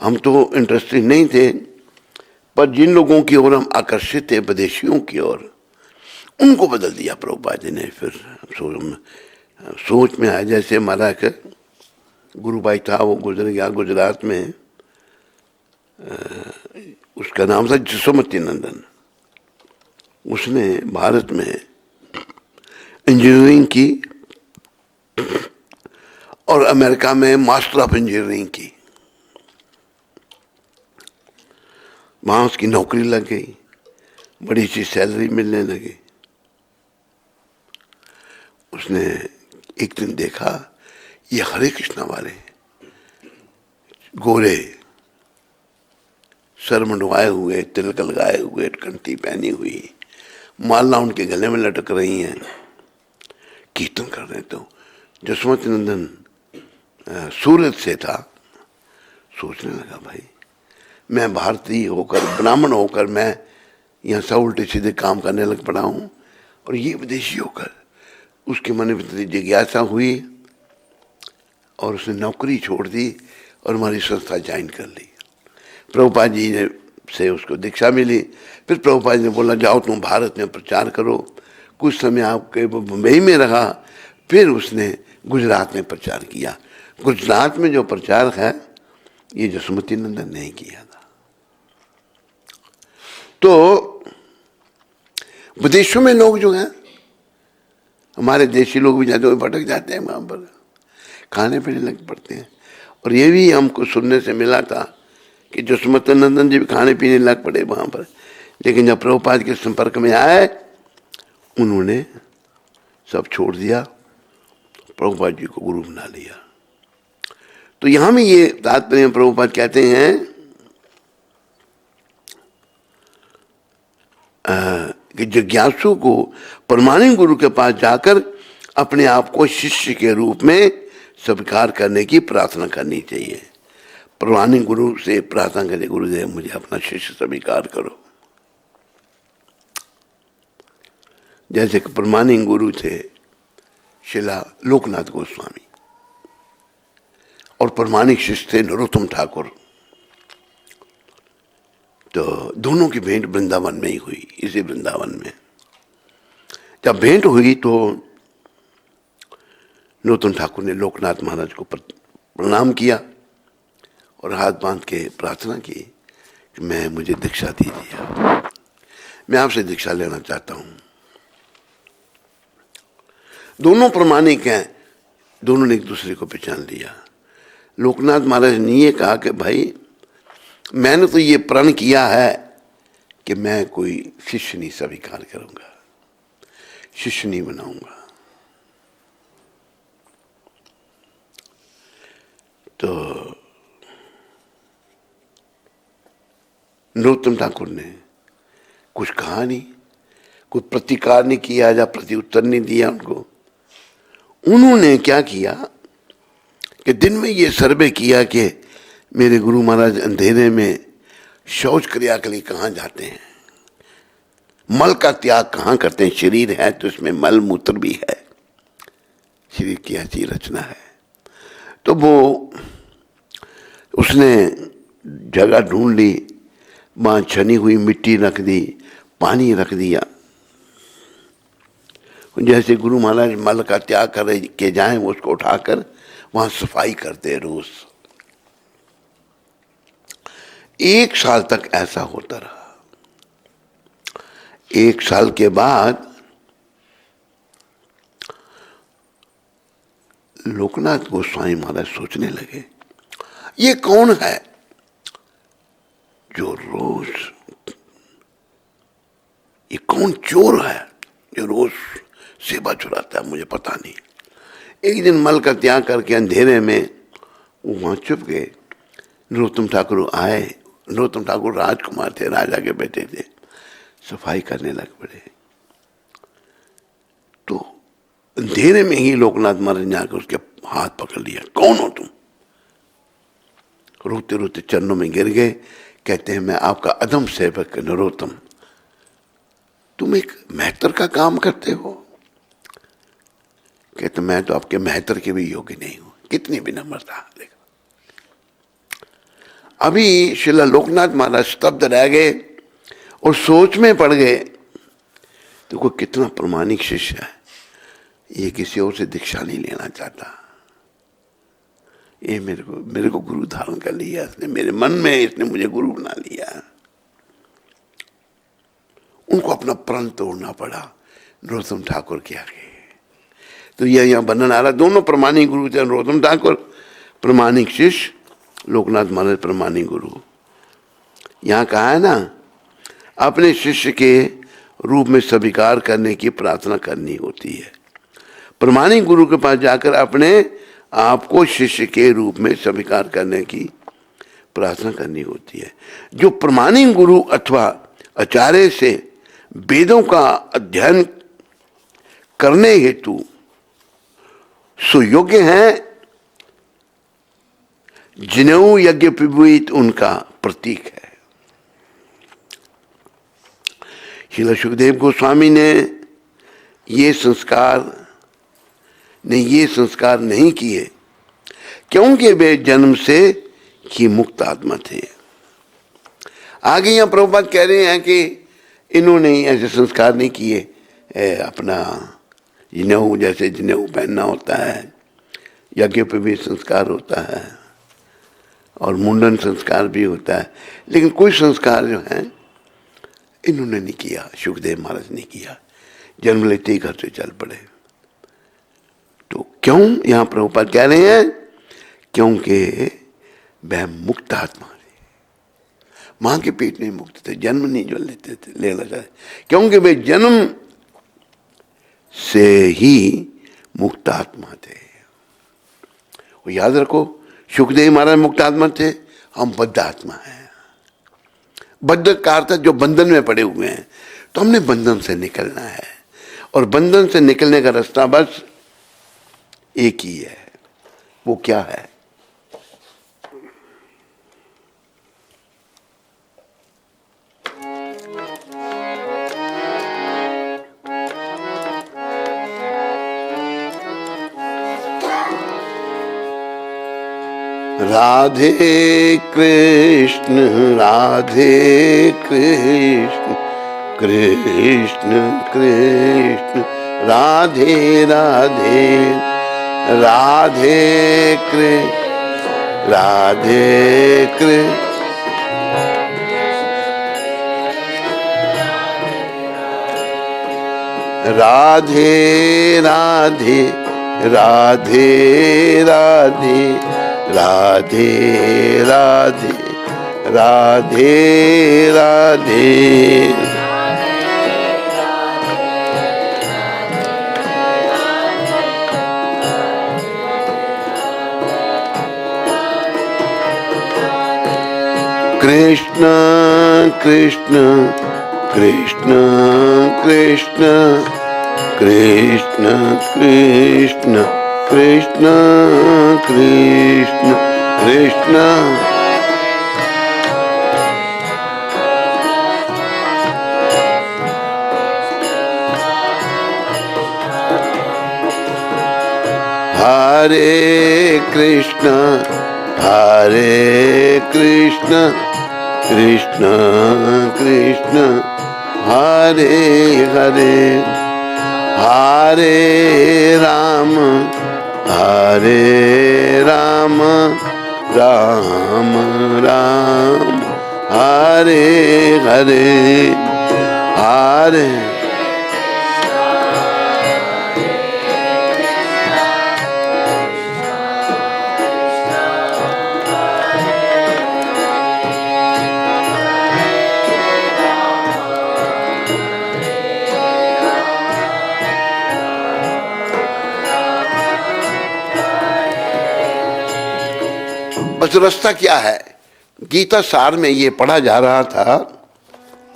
हम तो इंटरेस्टेड नहीं थे, पर जिन लोगों की ओर हम आकर्षित थे, विदेशियों की ओर, उनको बदल दिया प्रभुपाद जी ने। फिर सोच में आया, जैसे हमारा एक गुरु भाई था, वो गुजर गया गुजरात में, उसका नाम था जसोमती नंदन। उसने भारत में इंजीनियरिंग की और अमेरिका में मास्टर ऑफ इंजीनियरिंग की। वहां उसकी नौकरी लग गई, बड़ी सी सैलरी मिलने लगी। उसने एक दिन देखा ये हरे कृष्णा वाले गोरे, सर मुंडवाए हुए, तिलक लगाए हुए, कंठी पहनी हुई, माला उनके गले में लटक रही हैं, कीर्तन कर रहे। तो जसवंत नंदन सूरत से था। सोचने लगा, भाई मैं भारतीय होकर, ब्राह्मण होकर मैं यहाँ सब उल्टे सीधे काम करने लग पड़ा हूँ, और ये विदेशी होकर। उसके मन में जिज्ञासा हुई और उसने नौकरी छोड़ दी और हमारी संस्था ज्वाइन कर ली। प्रभुपाद जी ने से उसको दीक्षा मिली। फिर प्रभुपाद जी ने बोला, जाओ तुम भारत में प्रचार करो। कुछ समय आपके मुंबई में रहा, फिर उसने गुजरात में प्रचार किया। गुजरात में जो प्रचार है ये जसोमती नंदन ने किया था। तो विदेशों में लोग जो हैं, हमारे देशी लोग भी जाते हुए भटक जाते हैं, वहां पर खाने पीने लग पड़ते हैं। और ये भी हमको सुनने से मिला था कि जसोमती नंदन जी भी खाने पीने लग पड़े वहां पर। लेकिन जब प्रभुपाद के संपर्क में आए, उन्होंने सब छोड़ दिया, प्रभुपाद जी को गुरु बना लिया। तो यहां में ये तात्पर्य प्रभुपाद कहते हैं कि जिज्ञासु को प्रमाणिक गुरु के पास जाकर अपने आप को शिष्य के रूप में स्वीकार करने की प्रार्थना करनी चाहिए। प्रमाणिक गुरु से प्रार्थना करें, गुरुदेव मुझे अपना शिष्य स्वीकार करो। जैसे कि प्रमाणिक गुरु थे शिला लोकनाथ गोस्वामी और प्रमाणिक शिष्य थे नरोत्तम ठाकुर। तो दोनों की भेंट वृंदावन में ही हुई। इसी वृंदावन में जब भेंट हुई तो नरोत्तम ठाकुर ने लोकनाथ महाराज को प्रणाम किया और हाथ बांध के प्रार्थना की कि मुझे दीक्षा दीजिए, मैं आपसे दीक्षा लेना चाहता हूं। दोनों प्रमाणिक हैं, दोनों ने एक दूसरे को पहचान लिया। लोकनाथ महाराज ने ये कहा कि भाई मैंने तो ये प्रण किया है कि मैं कोई शिष्य नहीं स्वीकार करूंगा, शिष्य नहीं बनाऊंगा। तो नरोत्तम ठाकुर ने कुछ कहा नहीं, कुछ प्रतिकार नहीं किया या प्रत्युत्तर नहीं दिया उनको। उन्होंने क्या किया कि दिन में ये सर्वे किया कि मेरे गुरु महाराज अंधेरे में शौच क्रिया के लिए कहाँ जाते हैं, मल का त्याग कहाँ करते हैं। शरीर है तो इसमें मल मूत्र भी है, शरीर की ऐसी रचना है। तो वो उसने जगह ढूंढ ली, वहाँ छनी हुई मिट्टी रख दी, पानी रख दिया। जैसे गुरु महाराज मल का त्याग कर के जाएं, वो उसको उठाकर वहाँ सफाई करते रोज। 1 साल तक ऐसा होता रहा। 1 साल के बाद लोकनाथ गोस्वामी महाराज सोचने लगे, ये कौन है जो रोज, ये कौन चोर है जो रोज सेवा चुराता है, मुझे पता नहीं। एक दिन मल का त्याग करके अंधेरे में वो वहां छुप गए। नरोत्तम ठाकुर आए। नरोत्तम ठाकुर राजकुमार थे, राजा के बेटे थे, सफाई करने लग पड़े। तो अंधेरे में ही लोकनाथ महाराज ने आकर उसके हाथ पकड़ लिया, कौन हो तुम? रोते रोते चरणों में गिर गए। कहते हैं मैं आपका अदम सेवक नरोत्तम, तुम एक मेहतर का काम करते हो। कहते मैं तो आपके मेहतर के भी योग्य नहीं हूं। कितनी विनम्रता। देखो अभी श्रील लोकनाथ महाराज स्तब्ध रह गए और सोच में पड़ गए। तो कोई कितना प्रमाणिक शिष्य है, ये किसी और से दीक्षा नहीं लेना चाहता, ये मेरे को गुरु धारण कर लिया इसने, मेरे मन में इसने मुझे गुरु बना लिया। उनको अपना प्रण तोड़ना पड़ा नरोत्तम ठाकुर के आगे। तो यह यहाँ वर्णन आ रहा, दोनों प्रमाणिक गुरु थे, नरोत्तम ठाकुर प्रमाणिक शिष्य, लोकनाथ महाराज प्रमाणिक गुरु। यहाँ कहा है ना, अपने शिष्य के रूप में स्वीकार करने की प्रार्थना करनी होती है। प्रमाणिक गुरु के पास जाकर अपने आपको शिष्य के रूप में स्वीकार करने की प्रार्थना करनी होती है। जो प्रमाणिक गुरु अथवा आचार्य से वेदों का अध्ययन करने हेतु सुयोग्य हैं, जिनेऊ यज्ञ पिबुत उनका प्रतीक है। श्रील सुखदेव गोस्वामी ने ये संस्कार नहीं किए क्योंकि वे जन्म से ही मुक्त आत्मा थे। आगे यहाँ प्रभुपाद कह रहे हैं कि इन्होंने ऐसे संस्कार नहीं किए। अपना जनेऊ, जैसे जनेऊ पहनना होता है, यज्ञ पे भी संस्कार होता है और मुंडन संस्कार भी होता है, लेकिन कोई संस्कार जो है इन्होंने नहीं किया, सुखदेव महाराज ने किया। जन्म लेते ही घर से चल पड़े। तो क्यों यहाँ प्रभुपाद कह रहे हैं? क्योंकि वह मुक्त आत्मा थे, मां के पेट में मुक्त थे, जन्म नहीं जो लेते थे, लेना चाहते, क्योंकि वे जन्म से ही मुक्त आत्मा थे। वो याद रखो, सुखदेव महाराज मुक्त आत्मा थे, हम बद्ध आत्मा हैं। बद्ध का अर्थ जो बंधन में पड़े हुए हैं, तो हमने बंधन से निकलना है। और बंधन से निकलने का रास्ता बस एक ही है। वो क्या है? राधे कृष्ण राधे कृष्ण कृष्ण कृष्ण राधे राधे, राधे कृष्ण राधे कृष्ण राधे राधे, राधे राधे, राधे राधे, राधे राधे। कृष्ण कृष्ण कृष्ण कृष्ण कृष्ण कृष्ण कृष्ण कृष्ण कृष्ण। हरे कृष्ण कृष्ण कृष्ण हरे हरे, हरे राम राम राम हरे हरे, हरे बस रास्ता क्या है? गीता सार में ये पढ़ा जा रहा था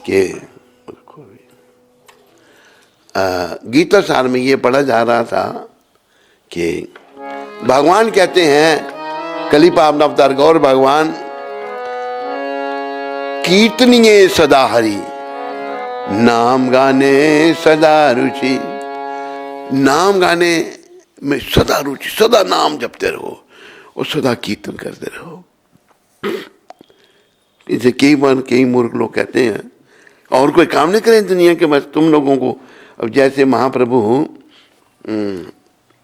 कि गीता सार में ये पढ़ा जा रहा था कि भगवान कहते हैं, कली पावन अवतार गौर भगवान, कीर्तनीय सदा हरि नाम गाने सदा रुचि। नाम गाने में सदा रुचि, सदा नाम जपते रहो और सदा कीर्तन करते रहो। इसे कई बार कई मूर्ख लोग कहते हैं और कोई काम नहीं करें दुनिया के, बस तुम लोगों को। अब जैसे महाप्रभु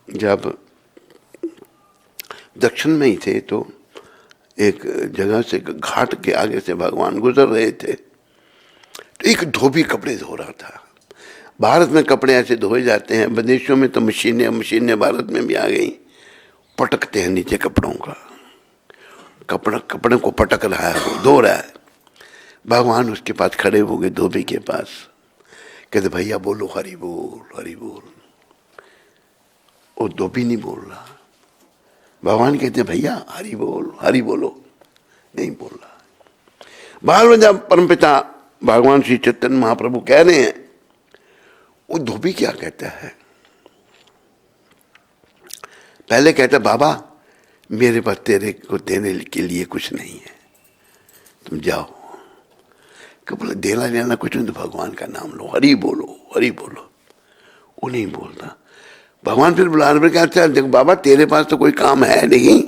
जब दक्षिण में ही थे तो एक जगह से घाट के आगे से भगवान गुजर रहे थे, तो एक धोबी कपड़े धो रहा था। भारत में कपड़े ऐसे धोए जाते हैं, विदेशों में तो मशीनें भारत में भी आ गई, पटकते हैं नीचे कपड़ों का, कपड़े को पटक रहा है, वो धो रहा है। भगवान उसके पास खड़े हो गए, धोबी के पास, कहते भैया बोलो हरि बोल हरि बोल। वो धोबी नहीं बोल रहा। भगवान कहते भैया हरि बोलो, नहीं बोल रहा। बाल में जब परमपिता भगवान श्री चैतन्य महाप्रभु कह रहे हैं, वो धोबी क्या कहता है? पहले कहता बाबा मेरे पास तेरे को देने के लिए कुछ नहीं है, तुम जाओ। बोले देना लेना कुछ नहीं, तो भगवान का नाम लो, हरि बोलो। वो नहीं बोलता। भगवान फिर बुलाने पर कहते हैं देखो बाबा तेरे पास तो कोई काम है नहीं,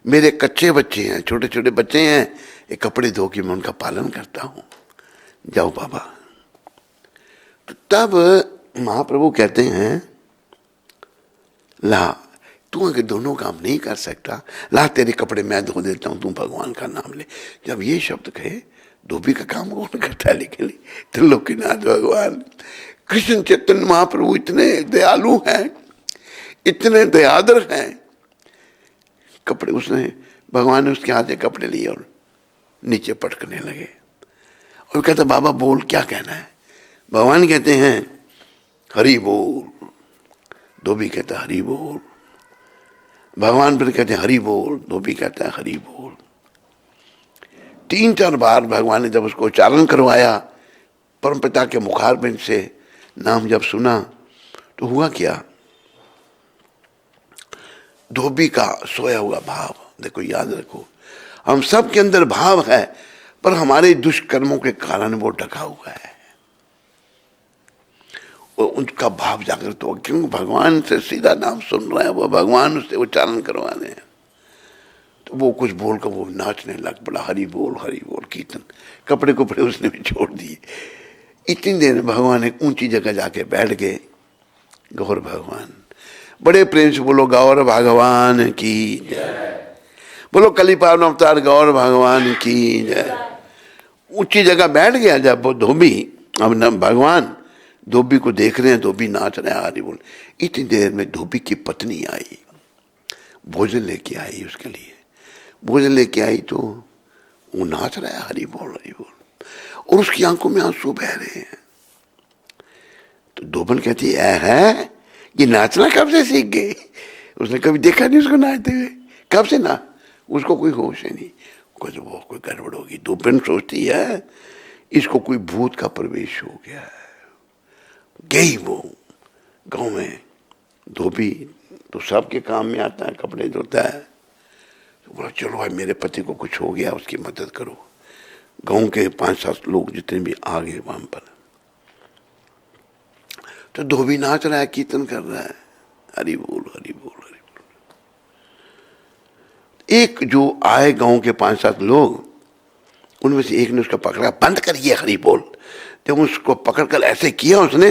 मेरे कच्चे बच्चे हैं, छोटे छोटे बच्चे हैं, ये कपड़े धो के मैं उनका पालन करता हूँ, जाओ बाबा। तो तब महाप्रभु कहते हैं ला तू अगर दोनों काम नहीं कर सकता, ला तेरे कपड़े मैं धो देता हूँ, तू भगवान का नाम ले। जब ये शब्द कहे, धोबी का काम कौन करता है? लेकिन त्रिलोकीनाथ भगवान कृष्ण चैतन्य महाप्रभु इतने दयालु हैं, इतने दयाद्र हैं। कपड़े उसने भगवान ने उसके हाथ से कपड़े लिए और नीचे पटकने लगे और कहता बाबा बोल क्या कहना है? भगवान कहते हैं हरि बोल। धोबी कहता हरि बोल। भगवान फिर कहते हैं हरि बोल, धोबी कहता है हरि बोल। 3-4 बार भगवान ने जब उसको उच्चारण करवाया परमपिता के मुखारबिंद से, नाम जब सुना तो हुआ क्या, धोबी का सोया हुआ भाव। देखो याद रखो, हम सब के अंदर भाव है, पर हमारे दुष्कर्मों के कारण वो ढका हुआ है, और उनका भाव जागृत हो, क्यों भगवान से सीधा नाम सुन रहा है, वो भगवान उससे उच्चारण करवा रहे हैं। तो वो कुछ बोलकर वो नाचने लग पड़ा, हरि बोल कीर्तन, कपड़े कुपड़े उसने भी छोड़ दिए। इतनी देर में भगवान एक ऊंची जगह जाके बैठ गए। गौर भगवान, बड़े प्रेम से बोलो गौर भगवान की जय, बोलो कलिपावन अवतार गौर भगवान की जय। ऊंची जगह बैठ गया जब वो धोबी, अब न भगवान धोबी को देख रहे हैं, धोबी नाच रहे हैं हरि बोल। इतनी देर में धोबी की पत्नी आई, भोजन लेके आई उसके लिए, भोजन लेके आई तो वो नाच रहा है हरि बोल, और उसकी आंखों में आंसू बह रहे हैं। तो धोबन कहती है ये नाचना कब से सीख गए, उसने कभी देखा नहीं उसको नाचते हुए, कब से ना, उसको कोई होश है नहीं, वो कोई गड़बड़ होगी। धोबन सोचती है इसको कोई भूत का प्रवेश हो गया है। गई वो गांव में, धोबी तो सबके काम में आता है, कपड़े धोता है, तो बोला चलो भाई मेरे पति को कुछ हो गया, उसकी मदद करो। गांव के 5-7 लोग जितने भी आ गए वहां पर, तो धोबी नाच रहा है, कीर्तन कर रहा है, हरि बोल हरि बोल हरि बोल। एक जो आए गांव के 5-7 लोग, उनमें से एक ने उसका पकड़ा, बंद करिए हरि बोल। जब उसको पकड़कर ऐसे किया उसने,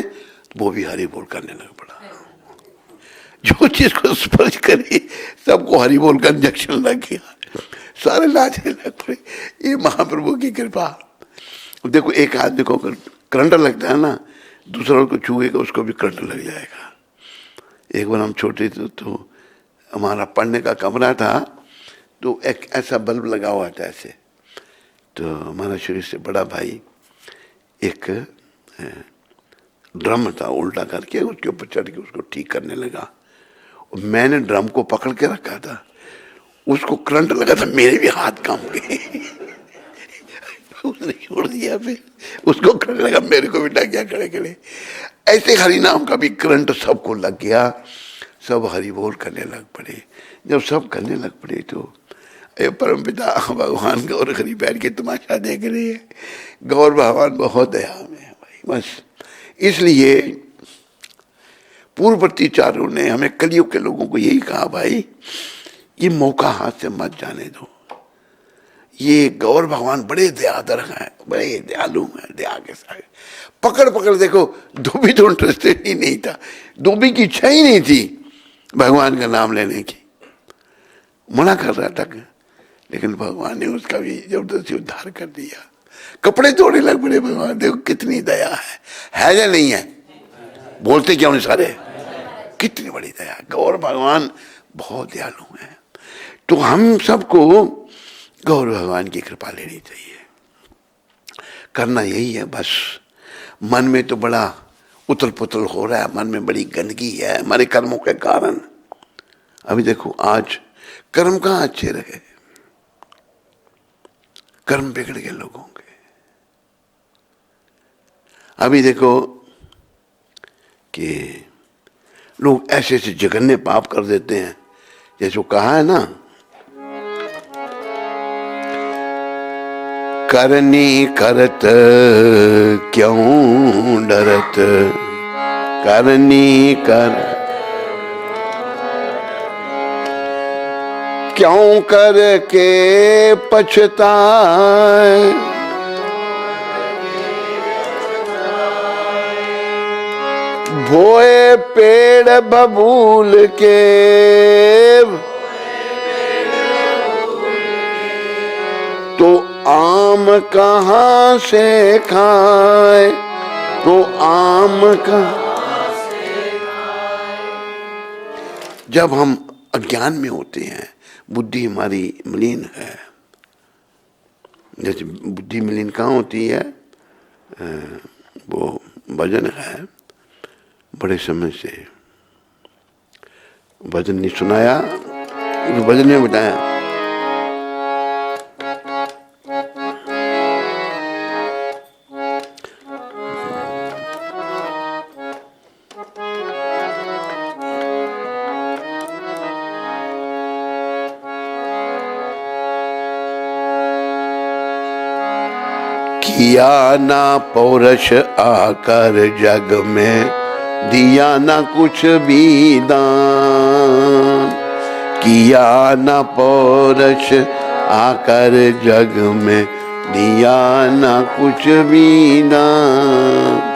वो भी हरि बोल करने लग पड़ा। जो चीज को स्पर्श करी सबको हरि बोल का इंजेक्शन लग गया, सारे नाचने लग पड़े। ये महाप्रभु की कृपा। देखो एक आदमी को करंट लगता है ना, दूसरा को छूएगा उसको भी करंट लग जाएगा। एक बार हम छोटे थे तो हमारा पढ़ने का कमरा था, तो एक ऐसा बल्ब लगा हुआ था ऐसे, तो हमारा शरीर से बड़ा भाई एक ड्रम था उल्टा करके, उसके ऊपर चढ़ के उसको ठीक करने लगा। और मैंने ड्रम को पकड़ के रखा था, उसको करंट लगा था, मेरे भी हाथ काम गए। उसने छोड़ दिया, फिर उसको करंट लगा, मेरे को भी लग गया खड़े खड़े। ऐसे हरि नाम का भी करंट सबको लग गया, सब हरि बोल करने लग पड़े। जब सब करने लग पड़े तो परमपिता भगवान गौर हरि बैठ के तमाशा देख रही है। गौर भगवान बहुत दया में है भाई, बस इसलिए पूर्ववर्ती चारों ने हमें कलयुग के लोगों को यही कहा, भाई ये मौका हाथ से मत जाने दो। ये गौर भगवान बड़े दयादर हैं, बड़े दयालु हैं, दया के साथ पकड़ पकड़। देखो धोबी तो इंटरेस्टेड ही नहीं था, धोबी की इच्छा ही नहीं थी भगवान का नाम लेने की, मना कर रहा था, लेकिन भगवान ने उसका भी जबरदस्ती उद्धार कर दिया। कपड़े तोड़ने लग पड़े भगवान। देखो कितनी दया है या नहीं है, बोलते क्यों नहीं सारे, कितनी बड़ी दया। गौर भगवान बहुत दयालु हैं। तो हम सबको गौर भगवान की कृपा लेनी चाहिए, करना यही है बस। मन में तो बड़ा उथल पुथल हो रहा है, मन में बड़ी गंदगी है हमारे कर्मों के कारण। अभी देखो आज कर्म कहाँ अच्छे रहे, कर्म बिगड़ गए लोगों के। अभी देखो कि लोग ऐसे ऐसे जघन्य पाप कर देते हैं, जैसे वो कहा है ना, करनी करत क्यों डरत, करनी कर क्यों करके पछताए, भोए पेड़ बबूल के, तो आम कहाँ से खाए, तो आम कहाँ से खाए। जब हम अज्ञान में होते हैं, बुद्धि हमारी मलिन है। जैसे बुद्धि मलिन कहाँ होती है, वो भजन है, बड़े समय से भजन नहीं सुनाया, तो भजन में बताया। किया ना पौरुष आकर जग में, दिया ना कुछ भी दान। किया ना पौरुष आकर जग में, दिया ना कुछ भी दान।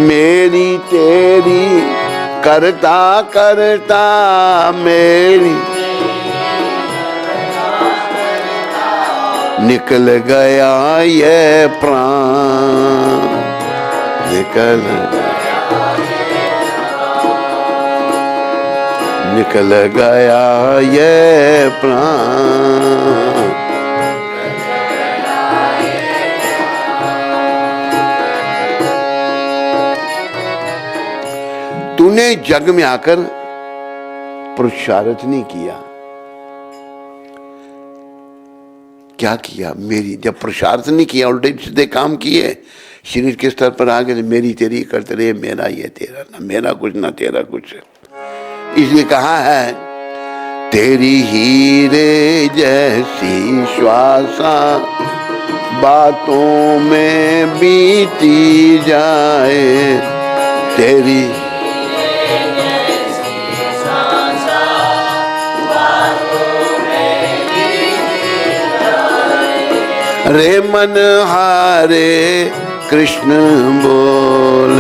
मेरी तेरी करता करता मेरी निकल गया ये प्राण, निकल गया ये प्राण। तूने जग में आकर पुरुषार्थ नहीं किया। क्या किया? मेरी जब पुरुषार्थ नहीं किया, उल्टे सीधे काम किए, शरीर के स्तर पर आ गए, मेरी तेरी करते रहे, मेरा ये तेरा, ना मेरा कुछ ना तेरा कुछ। इसलिए कहा है तेरी हीरे जैसी श्वासा बातों में बीती जाए, तेरी रे मन हारे कृष्ण बोल,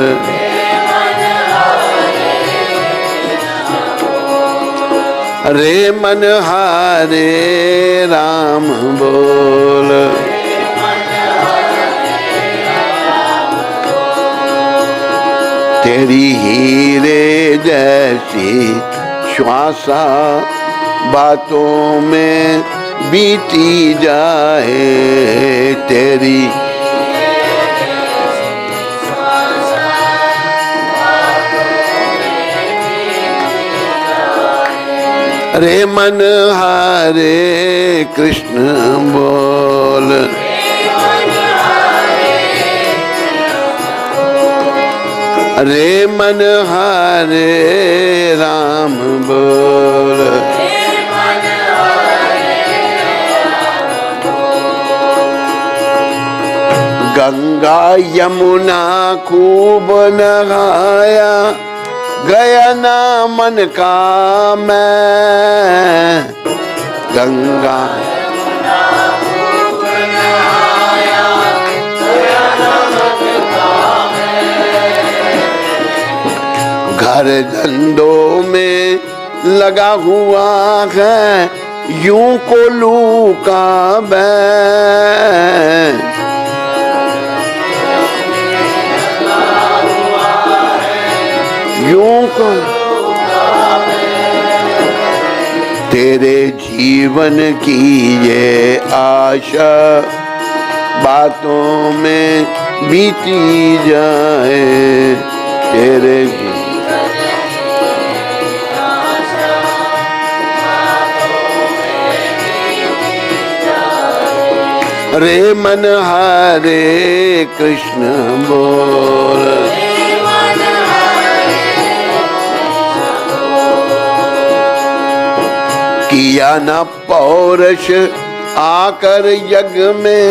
रे मन हारे राम बोल। तेरी हीरे जैसी श्वासा बातों में बीती जाए, तेरी रे मन हारे कृष्ण बोल, रे मन हारे राम बोल। गंगा यमुना खूब नहाया, गया ना मन का मैं। गंगा घर धंधों में लगा हुआ है, यूं को लू का बैं। यूं को तेरे जीवन की ये आशा बातों में बीती जाए, तेरे रे मन हारे कृष्ण बोल। किया ना पौरुष आकर यज्ञ में,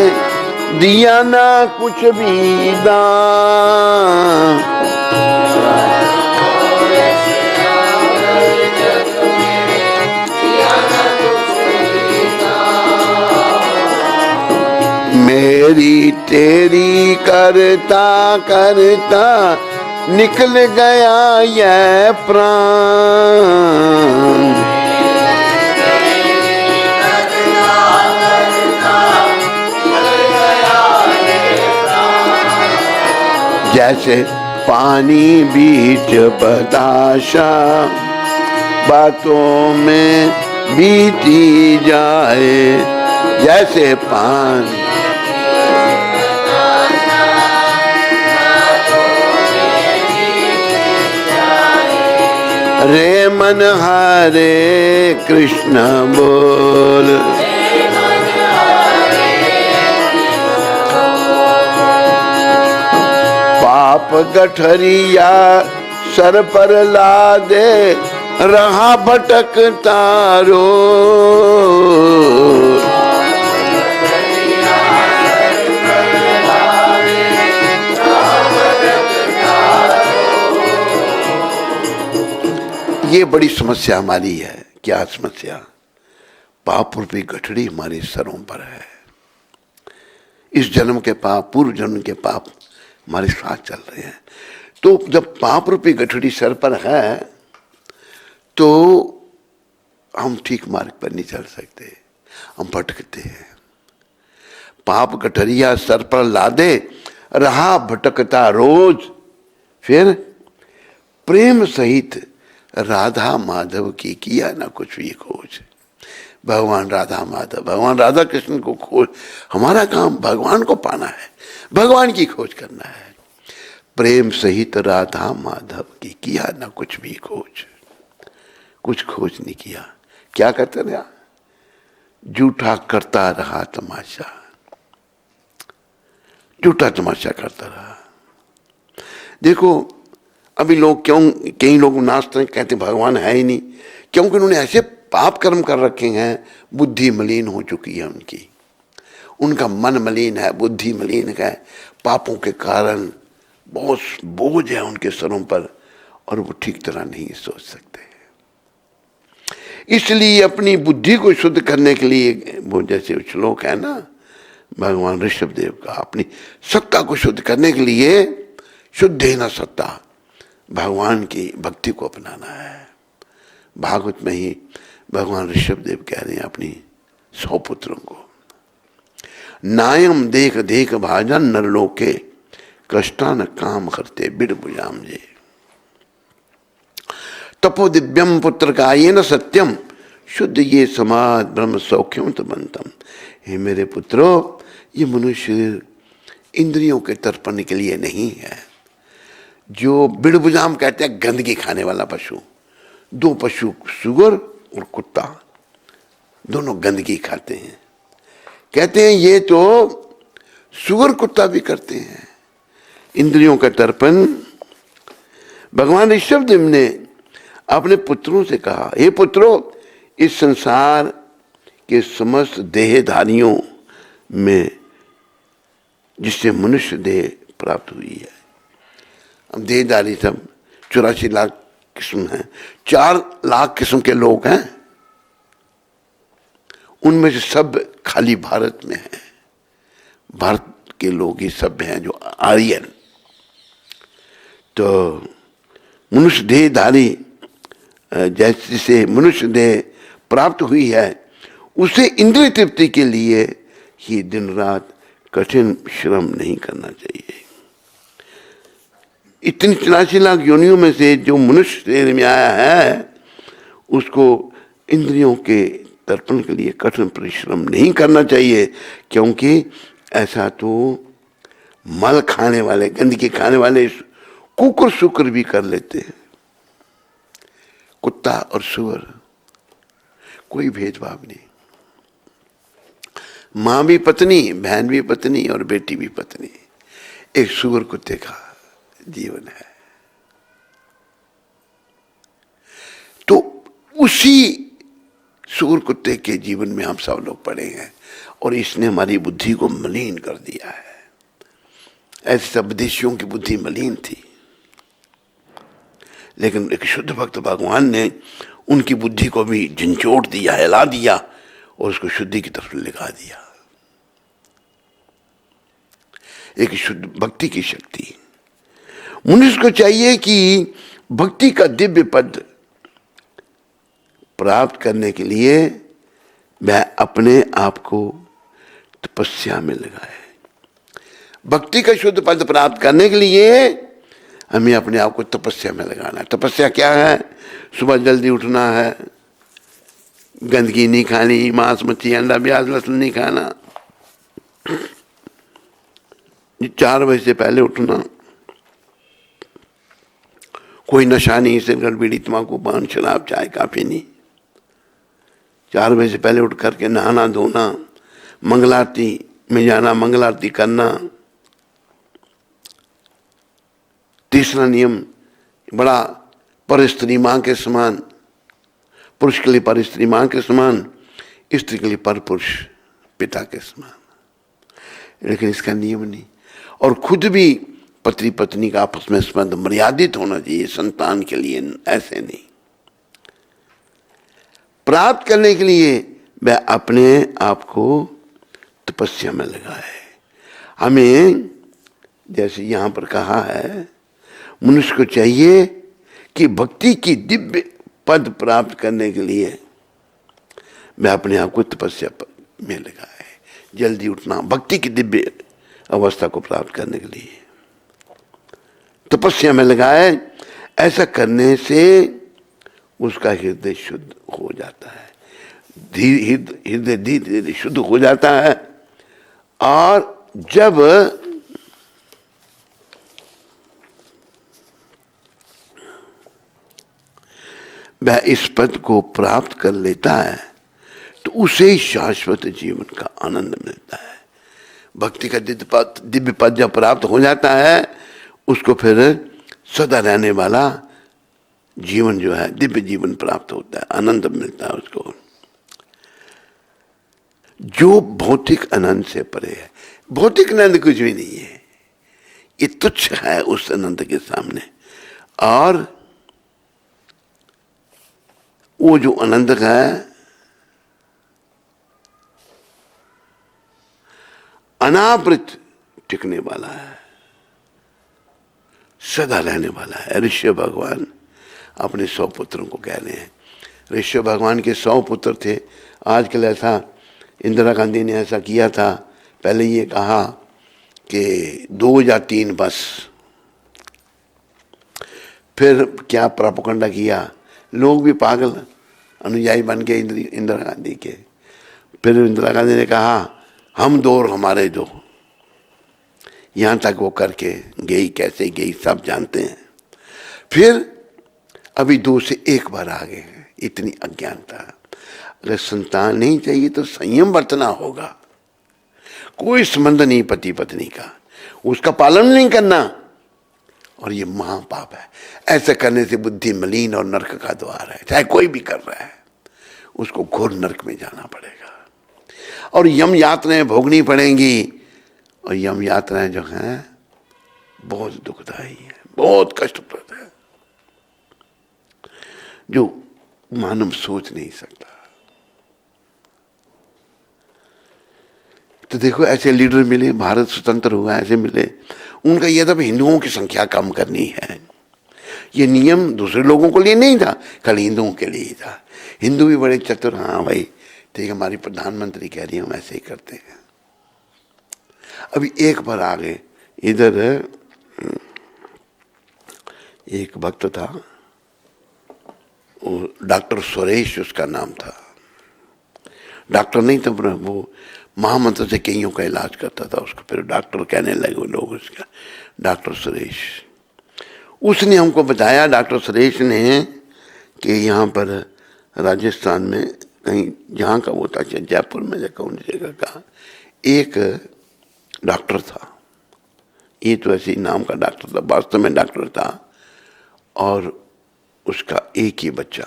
दिया ना कुछ भी दान। मेरी तेरी करता करता निकल गया ये प्राण। जैसे पानी बीच बताशा बातों में बीती जाए, जैसे पानी रे मन हरे कृष्ण बोल। पाप गठरिया सर पर लादे रहा भटकता रोज। ये बड़ी समस्या हमारी है। क्या समस्या? पाप रूपी गठड़ी हमारे सरों पर है। इस जन्म के पाप, पूर्व जन्म के पाप हमारे साथ चल रहे हैं। तो जब पाप रूपी गठड़ी सर पर है तो हम ठीक मार्ग पर नहीं चल सकते, हम भटकते हैं। पाप गठरिया सर पर लादे रहा भटकता रोज। फिर प्रेम सहित राधा माधव की किया ना कुछ भी खोज। भगवान राधा माधव, भगवान राधा कृष्ण को खोज। हमारा काम भगवान को पाना है, भगवान की खोज करना है। प्रेम सहित राधा माधव की किया ना कुछ भी खोज। कुछ खोज नहीं किया, क्या करते रहा? झूठा करता रहा तमाशा, झूठा तमाशा करता रहा। देखो अभी लोग क्यों, कई लोग नाचते हैं, कहते भगवान है ही नहीं, क्योंकि उन्होंने ऐसे पाप कर्म कर रखे हैं, बुद्धि मलिन हो चुकी है उनकी, उनका मन मलिन है, बुद्धि मलिन है। पापों के कारण बहुत बोझ है उनके सरों पर और वो ठीक तरह नहीं सोच सकते। इसलिए अपनी बुद्धि को शुद्ध करने के लिए, वो जैसे श्लोक है ना भगवान ऋषभ देव का, अपनी सत्ता को शुद्ध करने के लिए शुद्ध है ना सत्ता, भगवान की भक्ति को अपनाना है। भागवत में ही भगवान ऋषभ देव कह रहे हैं अपनी 100 पुत्रों को, नायम देख देख भाजन नरलोके कष्टान काम करते बिड़ बुझाम जे। तपो दिव्यम पुत्र का ये न सत्यम शुद्ध ये समाज ब्रह्म सौख्यम तो बनतम। हे मेरे पुत्रों, ये मनुष्य इंद्रियों के तर्पण के लिए नहीं है। जो बिड़बुजाम कहते हैं गंदगी खाने वाला पशु, 2 पशु सुअर और कुत्ता, दोनों गंदगी खाते हैं। कहते हैं ये तो सुअर कुत्ता भी करते हैं इंद्रियों का तर्पण। भगवान ऋषभदेव ने अपने पुत्रों से कहा, हे पुत्रों, इस संसार के समस्त देहधारियों में जिससे मनुष्य देह प्राप्त हुई है, अब देहधारी सब 84 लाख किस्म हैं, 4 लाख किस्म के लोग हैं, उनमें से सब खाली भारत में हैं। भारत के लोग ही सब हैं जो आर्यन। तो मनुष्य देहधारी जैसे मनुष्य देह प्राप्त हुई है, उसे इंद्रिय तृप्ति के लिए ही दिन रात कठिन श्रम नहीं करना चाहिए। इतनी 84 लाख योनियों में से जो मनुष्य शरीर में आया है, उसको इंद्रियों के तर्पण के लिए कठिन परिश्रम नहीं करना चाहिए, क्योंकि ऐसा तो मल खाने वाले, गंदगी खाने वाले कुकुर शुक्र भी कर लेते हैं। कुत्ता और सुअर कोई भेदभाव नहीं, माँ भी पत्नी, बहन भी पत्नी और बेटी भी पत्नी। एक सुअर कुत्ते का जीवन है। तो उसी सुअर कुत्ते के जीवन में हम सब लोग पड़े हैं और इसने हमारी बुद्धि को मलिन कर दिया है। ऐसे सब विदेशियों की बुद्धि मलिन थी, लेकिन एक शुद्ध भक्त भगवान ने उनकी बुद्धि को भी झंझोड़ दिया, हिला दिया और उसको शुद्धि की तरफ लगा दिया। एक शुद्ध भक्ति की शक्ति। मनुष्य को चाहिए कि भक्ति का दिव्य पद प्राप्त करने के लिए वह अपने आप को तपस्या में लगाए। भक्ति का शुद्ध पद प्राप्त करने के लिए हमें अपने आप को तपस्या में लगाना है। तपस्या क्या है? सुबह जल्दी उठना है, गंदगी नहीं खानी, मांस मच्छी अंडा प्याज लहसुन नहीं खाना, 4 बजे से पहले उठना, कोई नशा नहीं, सिगरेट बीड़ी तम्बाकू पान शराब चाय काफी नहीं। 4 बजे से पहले उठ करके नहाना धोना, मंगलारती में जाना, मंगलारती करना। तीसरा नियम बड़ा, पर स्त्री मां के समान, पुरुष के लिए पर स्त्री मां के समान, स्त्री के लिए पर पुरुष पिता के समान। लेकिन इसका नियम नहीं। और खुद भी पति पत्नी का आपस में संबंध मर्यादित होना चाहिए संतान के लिए, ऐसे नहीं। प्राप्त करने के लिए वह अपने आप को तपस्या में लगाए। हमें जैसे यहां पर कहा है, मनुष्य को चाहिए कि भक्ति की दिव्य पद प्राप्त करने के लिए वह अपने आप को तपस्या में लगाए। जल्दी उठना, भक्ति की दिव्य अवस्था को प्राप्त करने के लिए तपस्या में लगाए। ऐसा करने से उसका हृदय शुद्ध हो जाता है, हृदय धीरे धीरे शुद्ध हो जाता है। और जब वह इस पद को प्राप्त कर लेता है तो उसे शाश्वत जीवन का आनंद मिलता है। भक्ति का दिव्य पद जब प्राप्त हो जाता है, उसको फिर सदा रहने वाला जीवन जो है, दिव्य जीवन प्राप्त होता है, आनंद मिलता है उसको, जो भौतिक आनंद से परे है। भौतिक आनंद कुछ भी नहीं है, ये तुच्छ है उस आनंद के सामने। और वो जो आनंद है अनावृत टिकने वाला है, सदा रहने वाला है। ऋषि भगवान अपने 100 पुत्रों को कह रहे हैं। ऋषि भगवान के 100 पुत्र थे। आजकल ऐसा इंदिरा गांधी ने ऐसा किया था, पहले ये कहा कि 2 या 3 बस, फिर क्या प्रोपेगेंडा किया, लोग भी पागल अनुयायी बन गए इंदिरा गांधी के। फिर इंदिरा गांधी ने कहा हम 2 और हमारे 2, यहां तक वो करके गई। कैसे गई सब जानते हैं। फिर अभी 2 से 1 बार आ गए हैं, इतनी अज्ञानता। अगर संतान नहीं चाहिए तो संयम बरतना होगा। कोई संबंध नहीं पति पत्नी का, उसका पालन नहीं करना, और ये महापाप है। ऐसा करने से बुद्धि मलिन और नरक का द्वार है। चाहे कोई भी कर रहा है, उसको घोर नरक में जाना पड़ेगा और यम यातनाएं भोगनी पड़ेंगी। और यम यातनाएं जो हैं बहुत दुखदायी है, बहुत कष्टप्रद है, जो मानव सोच नहीं सकता। तो देखो ऐसे लीडर मिले, भारत स्वतंत्र हुआ, ऐसे मिले। उनका यह था हिंदुओं की संख्या कम करनी है। ये नियम दूसरे लोगों के लिए नहीं था, खाली हिंदुओं के लिए ही था। हिंदू भी बड़े चतुर, हाँ भाई ठीक है, हमारी प्रधानमंत्री कह रही है हम ऐसे ही करते हैं। अभी एक बार आ गए इधर, एक भक्त था, वो डॉक्टर सुरेश उसका नाम था। डॉक्टर नहीं था, वो महामंत्र से कईयों का इलाज करता था। उसको फिर डॉक्टर कहने लगे लोग उसका, डॉक्टर सुरेश। उसने हमको बताया, डॉक्टर सुरेश ने, कि यहाँ पर राजस्थान में कहीं, जहाँ का वो था, जयपुर में या कौन सी जगह का, एक डॉक्टर था। ये तो ऐसे ही नाम का डॉक्टर था, वास्तव में डॉक्टर था। और उसका एक ही बच्चा,